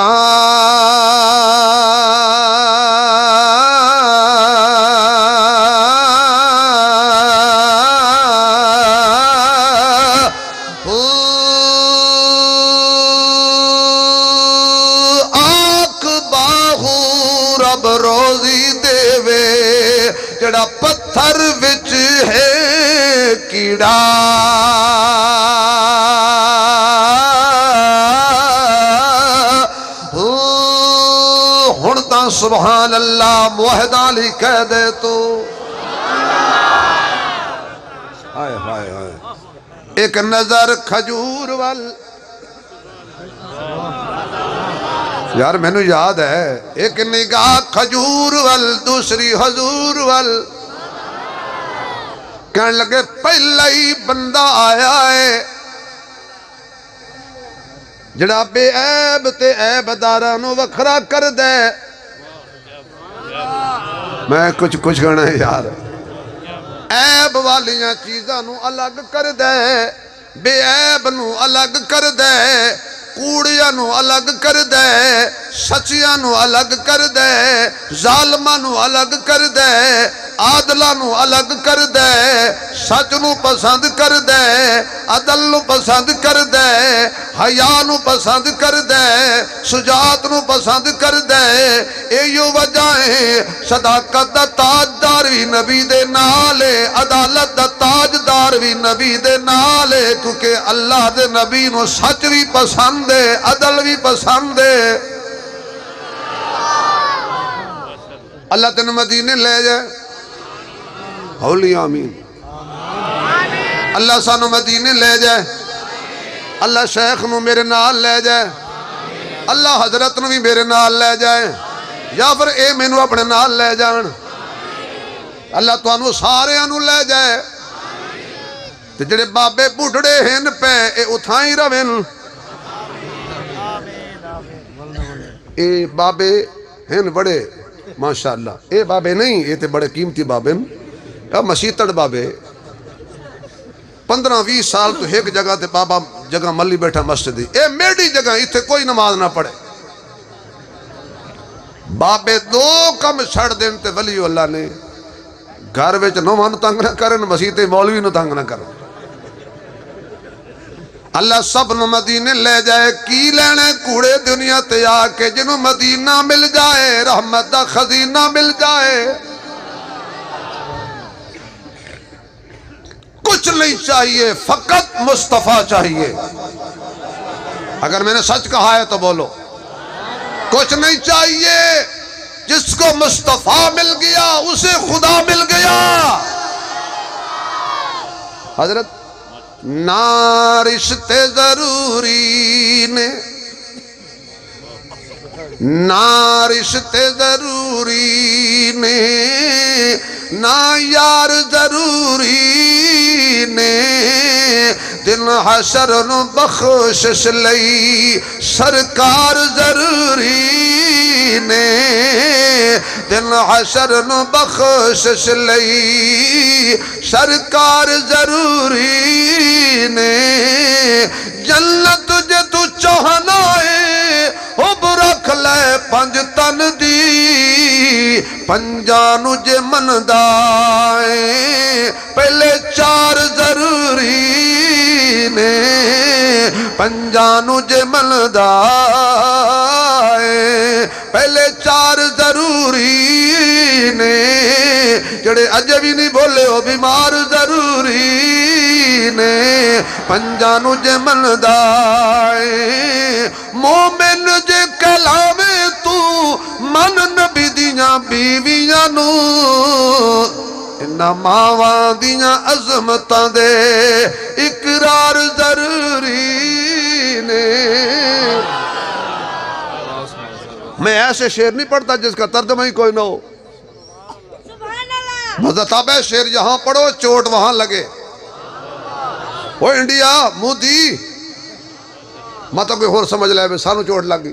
رب روزی دے وے جڑا پتھر وچ ہے کیڑا ہن تاں سبحان اللہ موحد علی کہہ دے تو ہائے ہائے ہائے ایک نظر کھجور وال یار میں نے یاد ہے ایک نگاہ کھجور وال دوسری حضور وال کہنے لگے پہلا ہی بندہ آیا ہے جڑا بے عیب تے عیب دارانو وکھرا کر دے میں کچھ کہنا ہے یار عیب والیاں چیزاں نو الگ کر دے بے عیب نو الگ کر دے کوڑیاں نو الگ کر دے سچیاں نو الگ کر دے ظالماں نو الگ کر دے عادلاں نو الگ کر دے سچ نو پسند کر دے عدل نو پسند کر دے حیا نو پسند کر دے شجاعت نو پسند کر دے ایو وجہ ہے صداقت دا تاجدار بھی نبی دے نال ہے عدالت دا تاجدار بھی نبی دے نال ہے کیونکہ اللہ دے نبی نو سچ بھی پسند ہے عدل بھی پسند ہے اللہ تین مدینے لے جائے ہولی آمین اللہ سانو مدینے لے جائے اللہ شیخ نو میرے نال لے جائے اللہ حضرت نو بھی میرے نال لے جائے یا پھر اے میں نو اپنے نال لے جان اللہ تو انو سارے انو لے جائے تے جڑے بابے بڑھڑے ہیں پہ اے اتھائیں روین اے بابے ہیں بڑے ماشاءاللہ اے بابے نہیں اے تے بڑے قیمتی بابے مسیطڑ بابے 15-20 سال تو ایک جگہ تے بابا جگہ ملی بیٹھا مسجد اے میڈی جگہ اتھے کوئی نماز نہ پڑھے بابے دو کم چھڑ دین تے ولی اللہ نے گھر وچ نوہاں نو تنگ نہ کرن مسیطے مولوی نو تنگ نہ کرن اللہ سب نو مدینے لے جائے کی لینے کوڑے دنیا تے آ کے جنو مدینہ مل جائے رحمت دا خزینہ مل جائے کچھ نہیں چاہیے فقط مصطفیٰ چاہیے اگر میں نے سچ کہا ہے تو بولو کچھ نہیں چاہیے جس کو مصطفیٰ مل گیا اسے خدا مل گیا حضرت نہ رشتے ضروری نے نہ رشتے ضروری نے نہ یار ضروری نے دن حشر نو بخشش لئی سرکار ضروری نے دن حشر نو بخشش لئی سرکار ضروری نے جنت جے تو چاہنا ہے حب رکھ لے پنج تن دی پنجانو جے من دائیں پہلے 4 ضروری نے پنجانو جے من دائیں پہلے 4 ضروری نے جڑے اجے بھی نہیں بولے ہو بیمار ضروری نے پنجانو جے من دائیں مومن جے کلام تو من نبی دیاں بیویاں نو انہاں ماواں دیاں عظمتاں دے اقرار ضروری نے میں ایسے شعر نہیں پڑھتا جس کا ترجمہ ہی کوئی نہ ہو مذہب ہے شعر یہاں پڑھو چوٹ وہاں لگے وہ انڈیا مودی مطلب کوئی اور سمجھ لے بے سانو چوٹ لگ گئی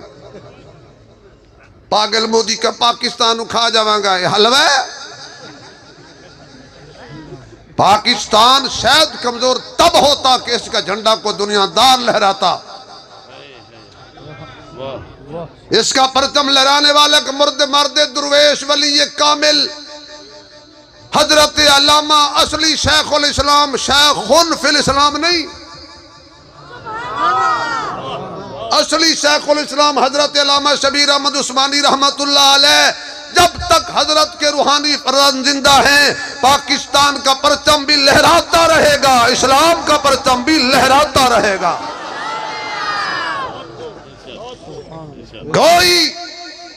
پاگل مودی کا پاکستان کھا جاواں گا یہ حلوہ ہے پاکستان شاید کمزور تب ہوتا کہ اس کا جھنڈا کو دنیا دار لہراتا اس کا پرچم لہرانے والا کہ مرد درویش ولی کامل حضرت علامہ اصلی شیخ الاسلام شیخن فی الاسلام نہیں اصلی شیخ الاسلام حضرت علامہ شبیر احمد عثمانی رحمت اللہ علیہ جب تک حضرت کے روحانی فرزند زندہ ہیں پاکستان کا پرچم بھی لہراتا رہے گا، اسلام کا پرچم بھی لہراتا رہے گا۔ کوئی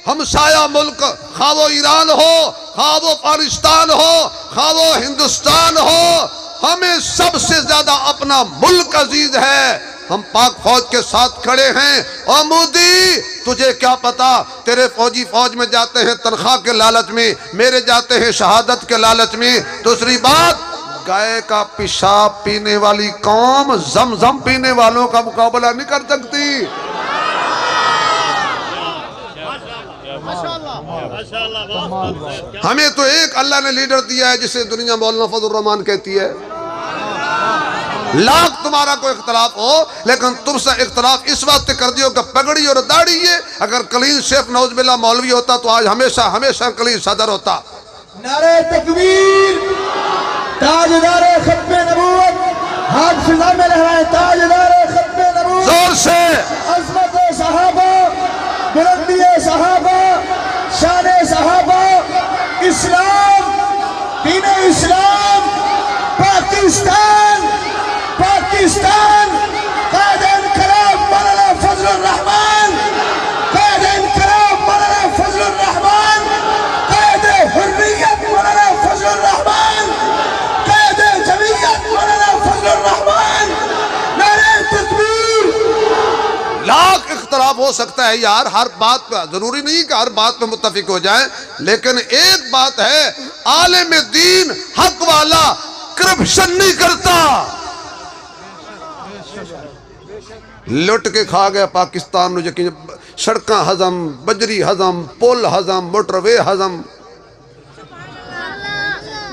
ہمسایہ ملک خواہ وہ ایران ہو، خواہ وہ پاکستان ہو، خواہ وہ ہندوستان ہو، ہمیں سب سے زیادہ اپنا ملک عزیز ہے۔ ہم پاک فوج کے ساتھ کھڑے ہیں۔ اور مودی تجھے کیا پتا، تیرے فوجی فوج میں جاتے ہیں تنخواہ کے لالچ میں، میرے جاتے ہیں شہادت کے لالچ میں۔ دوسری بات، گائے کا پیشاب پینے والی قوم زمزم پینے والوں کا مقابلہ نہیں کر سکتی۔ ہمیں تو ایک اللہ نے لیڈر دیا ہے جسے دنیا مولانا فضل الرحمان کہتی ہے۔ لاکھ تمہارا کوئی اختلاف ہو لیکن تم سے اختلاف اس وقت کر دیو کہ پگڑی اور داڑھی یہ، اگر کلین شیخ نعوذ باللہ مولوی ہوتا تو آج ہمیشہ کلین صدر ہوتا۔ نعرہ تکبیر، تاجدار ختم نبوت، ہاتھ فضا میں لہرائیں، تاجدار ختم نبوت، زور سے عظمت صحابہ، بلندی صحابہ، شان صحابہ، اسلام، دین اسلام، پاکستان، قائد انقلاب مولانا فضل الرحمان، قائد انقلاب مولانا فضل الرحمان، قائد حریت مولانا فضل الرحمان، قائد جمعیت مولانا فضل الرحمان۔ نعرہ تکبیر۔ لاکھ اختلاف ہو سکتا ہے یار، ہر بات پہ ضروری نہیں کہ ہر بات پہ متفق ہو جائیں، لیکن ایک بات ہے، عالم دین حق والا کرپشن نہیں کرتا۔ لٹ کے کھا گیا پاکستان نو، یقین سڑکاں ہضم، بجری ہضم، پل ہضم، موٹر وے ہضم،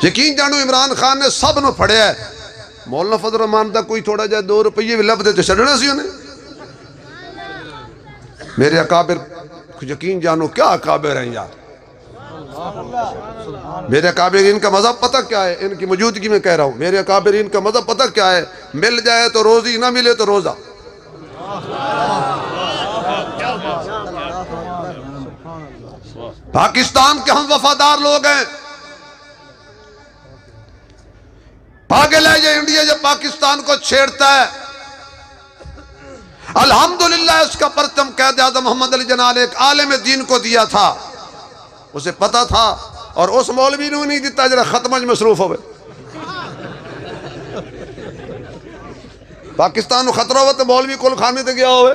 یقین جانو عمران خان نے سب نو پھڑیا ہے۔ مولانا فضل الرحمان دا کوئی تھوڑا جائے 2 روپیے بھی لب دے تو چھڑنا سی انہیں۔ میرے اکابر یقین جانو کیا اکابر ہیں یار، میرے اکابرین کا مذہب پتہ کیا ہے، ان کی موجودگی میں کہہ رہا ہوں، میرے اکابرین کا مذہب پتہ کیا ہے، مل جائے تو روزی، نہ ملے تو روزہ۔ پاکستان کے ہم وفادار لوگ ہیں، پاگل ہے یہ انڈیا جب پاکستان کو چھیڑتا ہے۔ الحمدللہ اس کا پرچم قائد اعظم محمد علی جناح نے ایک عالم دین کو دیا تھا، اسے پتا تھا، اور اس مولوی نے نہیں دیتا جرا ختمج مصروف ہوئے۔ پاکستان کو خطرہ ہوئے تو مولوی کل خانے تے گیا ہوئے۔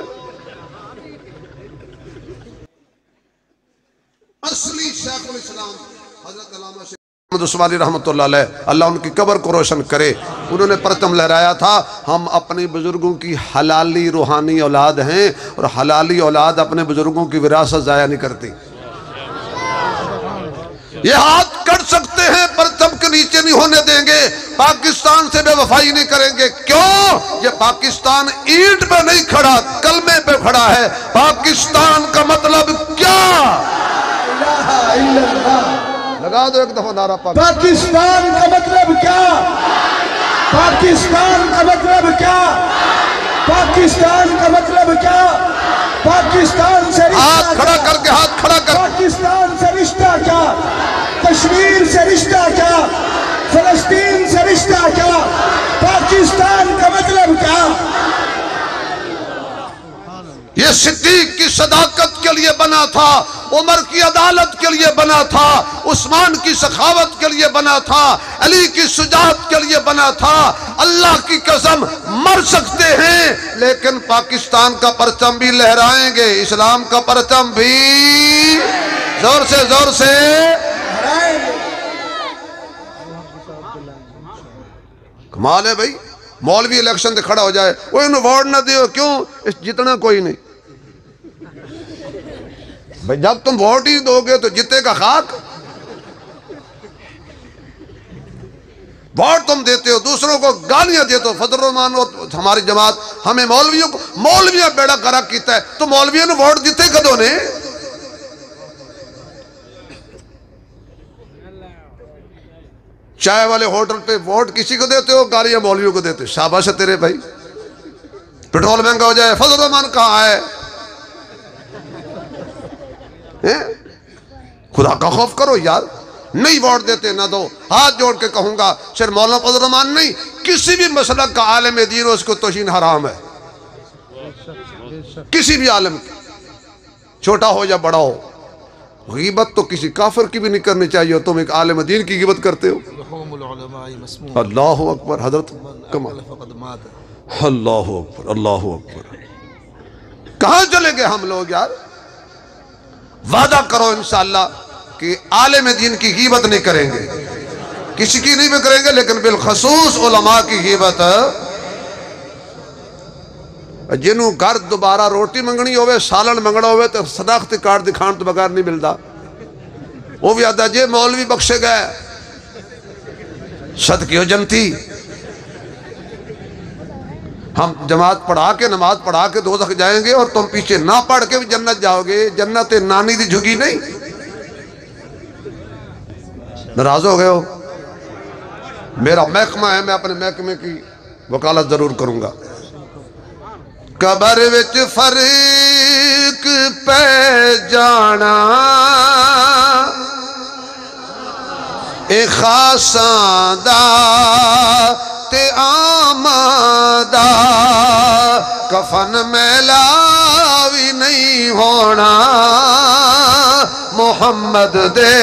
اصلی شیخ الاسلام حضرت علامہ شیخ محمد عثمانی رحمت اللہ علیہ، اللہ ان کی قبر کو روشن کرے، انہوں نے پرچم لہرایا تھا، ہم اپنی بزرگوں کی حلالی روحانی اولاد ہیں، اور حلالی اولاد اپنے بزرگوں کی وراثت ضائع نہیں کرتی۔ یہ ہاتھ کٹ سکتے ہیں، پرچم کے نیچے نہیں ہونے دیں گے، پاکستان سے بے وفائی نہیں کریں گے۔ کیوں؟ یہ پاکستان اینٹ پہ نہیں کھڑا، کلمے پہ کھڑا ہے۔ پاکستان کا مطلب کیا؟ لگا دو ایک دفعہ نعرہ پاکستان کا مطلب کیا؟ پاکستان کا مطلب کیا؟ پاکستان کا مطلب کیا؟ پاکستان سے ہاتھ کھڑا کر کے، ہاتھ کھڑا کر، پاکستان سے رشتہ کیا؟ کشمیر سے رشتہ کیا؟ فلسطین سے رشتہ کیا؟ پاکستان کا مطلب کیا؟ یہ صدیق کی صداقت کے لیے بنا تھا، عمر کی عدالت کے لیے بنا تھا، عثمان کی سخاوت کے لیے بنا تھا، علی کی شجاعت کے لیے بنا تھا۔ اللہ کی قسم مر سکتے ہیں لیکن پاکستان کا پرچم بھی لہرائیں گے، اسلام کا پرچم بھی زور سے کمال ہے بھائی۔ مولوی الیکشن سے کھڑا ہو جائے، وہ انہوں ووٹ نہ دیو، کیوں؟ جتنا کوئی نہیں بھائی، جب تم ووٹ ہی دو گے تو جتے کا خاک۔ ووٹ تم دیتے ہو، دوسروں کو گالیاں دیتے ہو۔ فضل الرحمان اور ہماری جماعت ہمیں مولویوں بیڑا غرق کیتا ہے، تو مولویوں نے ووٹ دیتے کدوں نے؟ چائے والے ہوٹل پہ ووٹ کسی کو دیتے ہو، گالیاں مولویوں کو دیتے ہو۔ شاباش ہے تیرے بھائی۔ پیٹرول مہنگا ہو جائے، فضل الرحمان کہاں ہے؟ خدا کا خوف کرو یار. نہیں ووٹ دیتے نہ دو. ہاتھ جوڑ کے کہوں گا صرف مولانا فضل الرحمان نہیں، کسی بھی مسلک کا عالم دین ہو اس کو توہین حرام ہے. کسی بھی عالم کی، چھوٹا ہو یا بڑا ہو. غیبت تو کسی کافر کی بھی نہیں کرنی چاہیے. تم ایک عالم دین کی غیبت کرتے ہو. اللہ اکبر. حضرت کمال. اللہ اکبر. اللہ اکبر. کہاں چلے گئے ہم لوگ یار؟ وعدہ کرو انشاءاللہ کہ عالم دین کی غیبت نہیں کریں گے، کسی کی نہیں بھی کریں گے، لیکن بالخصوص علماء کی غیبت. جنہوں گھر دوبارہ روٹی منگنی ہوئے، سالن منگنا ہوئے تو صداقتی کارڈ دکھان تو بغیر نہیں ملتا. وہ بھی آدھا جے مولوی بخشے گئے صدقیو جنتی. ہم جماعت پڑھا کے نماز پڑھا کے دوزخ جائیں گے اور تم پیچھے نہ پڑھ کے بھی جنت جاؤ گے. جنت نانی دی جھگی نہیں. ناراض ہو گئے ہو؟ میرا محکمہ ہے، میں اپنے محکمے کی وکالت ضرور کروں گا. قبر وچ فرق پہ جانا اے خاصاں دا تے عاماں دا، کفن میلا وی نہیں ہونا محمد دے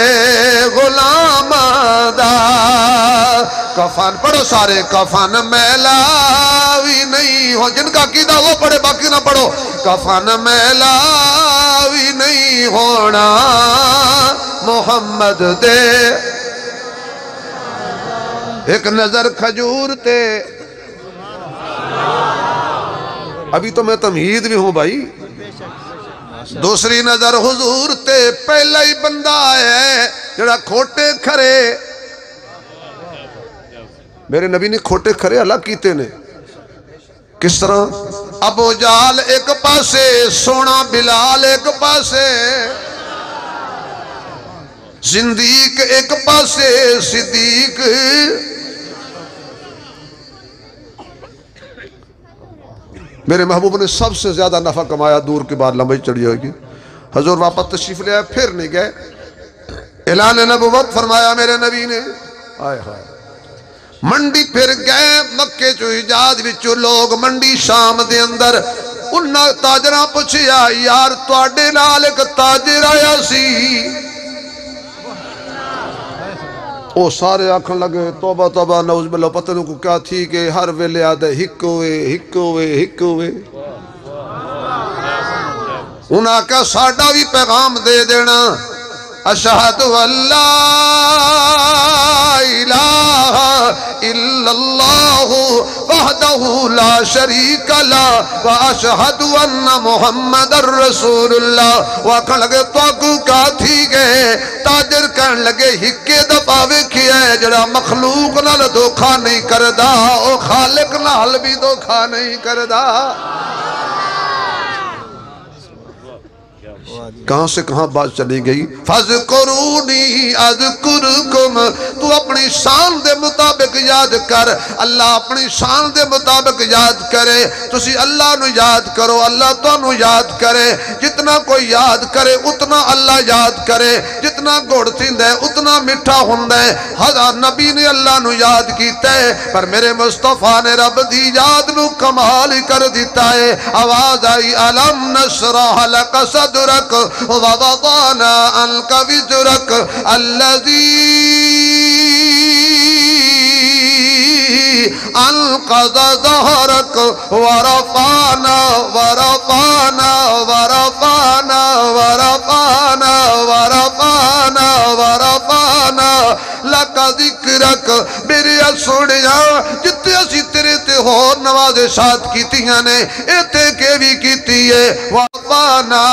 غلاماں دا. کفن پڑھو سارے. کفن میلا وی نہیں ہو، جن کا عقیدہ وہ پڑھے باقی نہ پڑھو. کفن میلا وی نہیں ہونا محمد دے. ایک نظر کھجور تے. ابھی تو میں تمہید بھی ہوں بھائی. دوسری نظر حضور تے. پہلا ہی بندہ ہے جڑا کھوٹے کھرے. میرے نبی نے کھوٹے کھرے الگ کیتے نے. کس طرح؟ ابو جال ایک پاسے، سونا بلال ایک پاسے، زندیق ایک پاسے، صدیق. میرے محبوب نے سب سے زیادہ نفع کمایا. دور کی بات لمبی چڑھی ہوگی. حضور واپس تشریف لے آئے، پھر نہیں گئے. اعلان نبوت فرمایا میرے نبی نے. آئے ہائے. منڈی پھر گئے. مکے چو حجاز وچو لوگ منڈی شام دے اندر انہاں تاجراں پوچھیا یار تواڈے نال ایک تاجر آیا سی. وہ سارے آکھن لگے توبہ توبہ نعوذ باللہ. پتہ نہیں کو کیا تھی کہ ہر ویلے آدھے ہک ہوئے ہک ہوئے ہک ہوئے. انہاں کا ساڈا بھی پیغام دے دینا. اشہد اللہ الہ الا اللہ وحدہ لا شریک لہ واشہد ان محمد الرسول اللہ. وآکھن لگے تو کا تھی گئے. تاجر کہن لگے ہکے دفعہ ویکھی ہے جڑا مخلوق نال دھوکھا نہیں کردا او خالق نال بھی دھوکھا نہیں کردا. کہاں سے کہاں بات چلی گئی. فَذْكُرُونِي أَذْكُرْكُمْ. تو اپنی شان دے مطابق یاد کر. اللہ اپنی شان دے مطابق یاد کرے. تسی اللہ نو یاد کرو، اللہ تو نو یاد کرے. جتنا کوئی یاد کرے اتنا اللہ یاد کرے. جتنا گوڑ تھیندے اتنا مٹھا ہوندے. ہزار نبی نے اللہ نو یاد کیتا ہے، پر میرے مصطفیٰ نے رب دی یاد نو کمال کر دیتا ہے. آواز آئی أَلَمْ نَشْرَحْ لَكَ صَدْرَكَ وَوَضَعْنَا عَنْكَ وِزْرَكَ الَّذِي أَنْقَضَ ظَهْرَكَ وَرَفَعْنَا وَرَفَعْنَا وَرَفَعْنَا وَرَفَعْنَا وَرَفَعْنَا وَرَفَعْنَا لَكَ ذِكْرَكَ. میرے سوڑیا جتے اسی تیرے تے ہو نوازشات کیتیاں نے ایتے کے بھی کیتی ہے. وَرَفَعْنَا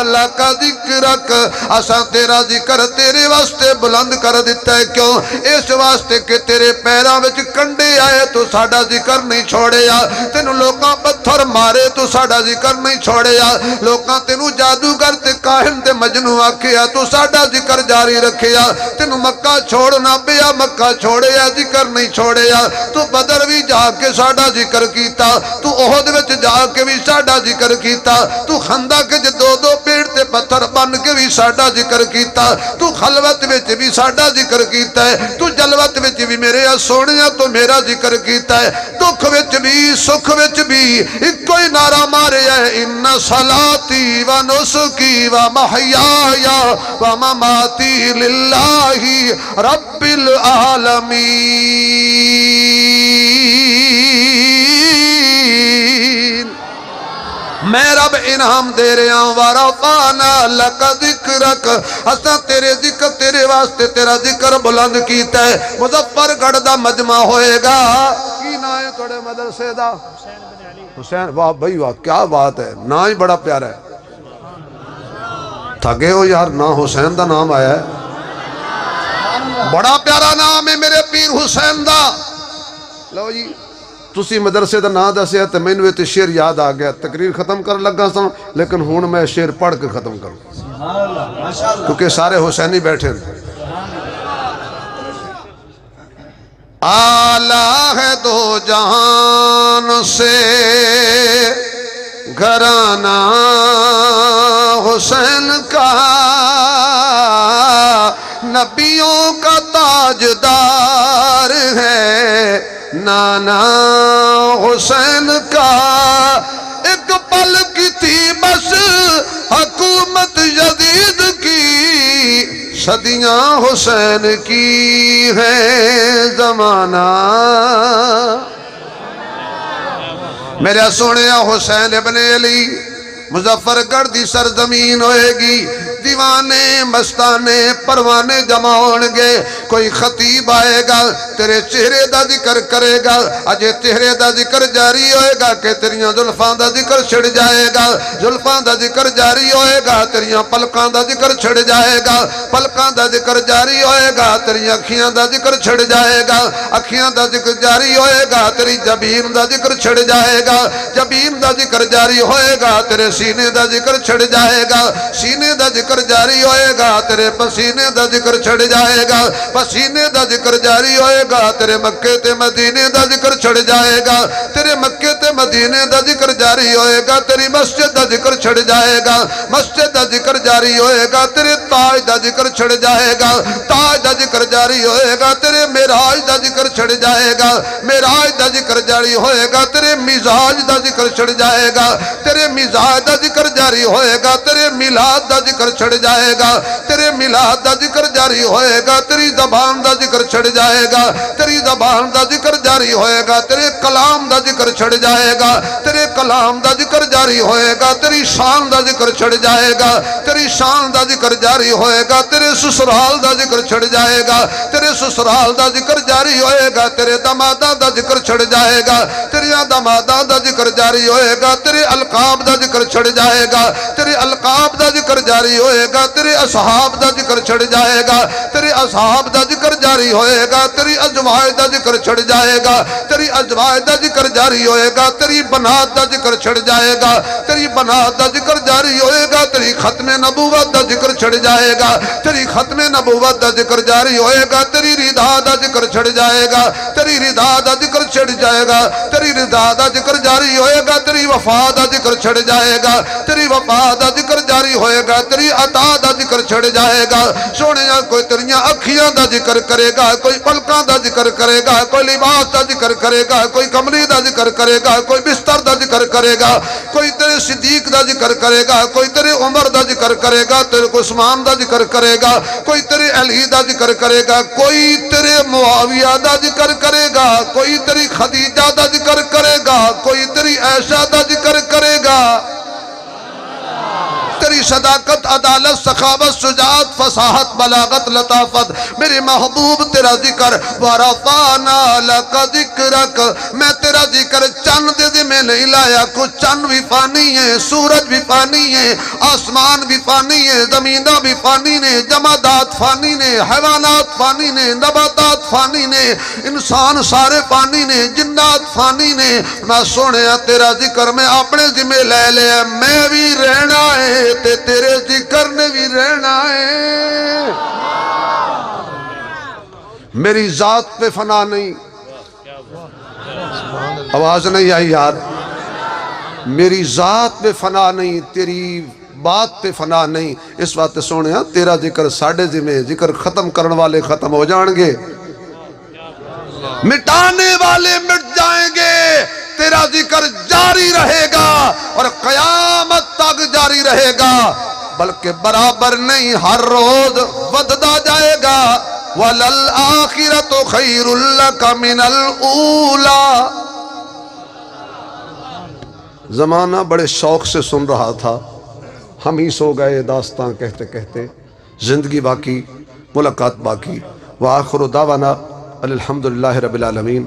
لَكَ ذِكْرَكَ. اساں تیرا ذکر تیرے واسطے بلند کر دیتا ہے. کیوں؟ اس واسطے کہ تیرے پیراں وچ کنڈے آئے تو ساڈا ذکر نہیں چھوڑیا. تینوں لوکاں پتھر مارے تو ساڈا ذکر نہیں چھوڑیا. لوکاں تینوں جادوگر تے کاہن تے مجنوں آکھیا تو ساڈا ذکر جاری رکھیا. تینوں مکہ چھوڑنا پیا، مکہ چھوڑیا ذکر نہیں چھوڑیا. تو بدر بھی جا کے ساڈا ذکر کیتا. تو احد وچ جا کے بھی ساڈا ذکر کیتا. تو خندق وچ دو دو پیڑ تے پتھر بن کے بھی ساڈا ذکر کیتا، تو خلوت وچ بھی ساڈا ذکر کیتا ہے، تو جلوت وچ بھی میرے سونیا تو میرا ذکر کیتا ہے، دکھ وچ بھی سکھ وچ بھی ایک کوئی نعرہ مارے ہے، ان صلاتی و نسکی و محیایا و مماتی للہ رب العالمین۔ میں رب انعام دے رہا ہوں، وَرَفَعْنَا لَكَ ذِكْرَكَ، اساں تیرے ذکر تیرے واسطے تیرا ذکر بلند کیتا ہے۔ مظفر گڑھ دا مجمع ہوئے گا، کی نا ہے توڑے مدرسے دا؟ حسین، واہ بھائی واہ، کیا بات ہے، نا ہی بڑا پیارا ہے۔ تھگے ہو یار، نا حسین دا نام آیا ہے، بڑا پیارا نام ہے میرے پیر حسین دا۔ لو جی تسی مدرسے دا نا دسیا تے مینوں تے شعر یاد آ گیا، تقریر ختم کر لگا سا، لیکن ہون میں شعر پڑھ کے ختم کروں کیونکہ سارے حسینی بیٹھے ہیں۔ آلہ ہے دو جہان سے گھرانہ حسین کا، نبیوں کا تاجدار ہے نانا حسین کا، ایک پل کی تھی بس حکومت یزید کی، صدیاں حسین کی ہے زمانہ۔ میرے سونے حسین ابن علی، مظفر گڑھ دی سرزمین ہوئے گی، دیوانے مستانے پروانے جمع ہونگے، کوئی خطیب آئے گا تیرے چہرے دا ذکر کرے گا، اجے چہرے دا ذکر جاری ہوئے گا کہ تیریاں زلفاں دا ذکر چھڑ جائے گا، زلفاں دا ذکر جاری ہوئے گا، تیریاں پلکاں دا ذکر چھڑ جائے گا، پلکاں دا ذکر جاری ہوئے گا، تیریاں اکھیاں دا ذکر چھڑ جائے گا، اکھیاں دا ذکر جاری ہوئے گا، تیری جبین دا ذکر چھڑ جائے گا، جبین دا ذکر جاری ہوئے گا، تیرے سینے دا ذکر چھڑ جائے گا، سینے دا ذکر جاری ہوئے گا، تیرے پسینے دا ذکر چھڑ جائے گا، پسینے دا ذکر جاری ہوئے گا، تیرے مکے تے مدینے دا ذکر چھڑ جائے گا، تیرے مکے تے مدینے دا ذکر جاری ہوئے گا، تیری مسجد دا ذکر چھڑ جائے گا، مسجد دا ذکر جاری ہوئے گا، تیرے تاج دا ذکر چھڑ جائے گا، تاج دا ذکر جاری ہوئے گا، تیرے معراج دا ذکر چھڑ جائے گا، معراج دا ذکر جاری ہوئے گا، تیرے مزاج دا ذکر چھڑ جائے گا، تیرے مزاج دا ذکر جاری ہوئے گا، تیرے میلاد دا ذکر چھڑ جائے گا، تیرے میلاد دا ذکر جاری ہوئے گا، تیری زبان دا ذکر چھڑ جائے گا، تیری زبان دا ذکر جاری ہوئے گا، تیرے کلام دا ذکر چھڑ جائے گا، تیرے کلام دا ذکر جاری ہوئے گا، تیری شان دا ذکر چھڑ جائے گا، تیری شان دا ذکر جاری ہوئے گا، تیرے سسرال دا ذکر چھڑ جائے گا، تیرے سسرال دا ذکر جاری ہوئے گا، تیرے دمادہ دا ذکر چھڑ جائے گا، تیرے دمادہ دا ذکر جاری ہوئے گا، تیرے القاب دا ذکر چھڑ جائے گا، تیرے القاب دا ذکر جاری ہوئے گا، تیرے اصحاب دا ذکر چھڑ جائے گا، تیرے اصحاب دا ذکر جاری ہوئے گا، تیری ازواج دا ذکر چھڑ جائے گا، تیری ازواج دا ذکر جاری ہوئے گا، تیری بنات دا ذکر چھڑ جائے گا، تیری بنات دا ذکر جاری ہوئے گا، تیری ختم نبوت دا ذکر چھڑ جائے گا، تیری ختم نبوت دا ذکر جاری ہوئے گا، تیری رضا دا ذکر چھڑ جائے گا، تیری رضا دا ذکر چھڑ جائے گا، تیری رضا دا ذکر جاری ہوئے گا، تیری وفا دا ذکر چھڑ جائے گا، تیری وفا دا ذکر جاری ہوئے گا، تیری عطا دا ذکر چھڑ جائے گا۔ سونیا کوئی تیریاں اکھیاں دا ذکر کرے گا، کوئی پلکاں دا ذکر کرے گا، کوئی لباس دا ذکر کرے گا، کوئی کملی دا ذکر کرے گا، کوئی بستر دا ذکر کرے گا، کوئی تیرے صدیق دا ذکر کرے گا، کوئی تیرے عمر دا ذکر کرے گا، تیرے عثمان دا ذکر کرے گا، کوئی تیرے علی دا ذکر کرے گا، کوئی تیرے معاویہ دا ذکر کرے گا، کوئی تیری خدیجہ دا ذکر کرے گا، کوئی تیری عائشہ دا ذکر کرے گا، تیری صداقت عدالت سخاوت شجاعت فصاحت بلاغت لطافت، میرے محبوب تیرا ذکر ورفعنا لک ذکرک، میں تیرا ذکر چند دے میں نہیں لایا، کچھ چند بھی فانی ہے، سورج بھی فانی ہے، آسمان بھی فانی ہے، زمینہ بھی فانی نے، جمادات فانی نے، حیوانات فانی نے، نباتات فانی نے، انسان سارے فانی نے، جنات فانی نے، میں سونے تیرا ذکر میں اپنے ذمہ لے لیا، میں بھی رہنا ہے تے تیرے ذکر نے بھی رہنا ہے۔ میری ذات پہ فنا نہیں، آواز نہیں آئی یار، میری ذات پہ فنا نہیں، تیری بات تے فنا نہیں. اس واسطے سونے تیرا ذکر ساڑھے میں ذکر ختم کرنے والے ختم ہو جائیں گے، مٹانے والے مٹ جائیں گے، تیرا ذکر جاری رہے گا اور قیامت تک جاری رہے گا، بلکہ برابر نہیں ہر روز وددا جائے گا. وَلَلْآخِرَةُ خَيْرٌ لَكَ مِنَ الْأُولَى. زمانہ بڑے شوق سے سن رہا تھا، ہم ہی سو گئے داستان کہتے کہتے، زندگی باقی، ملاقات باقی. وآخر دعوانا الحمدللہ رب العالمین.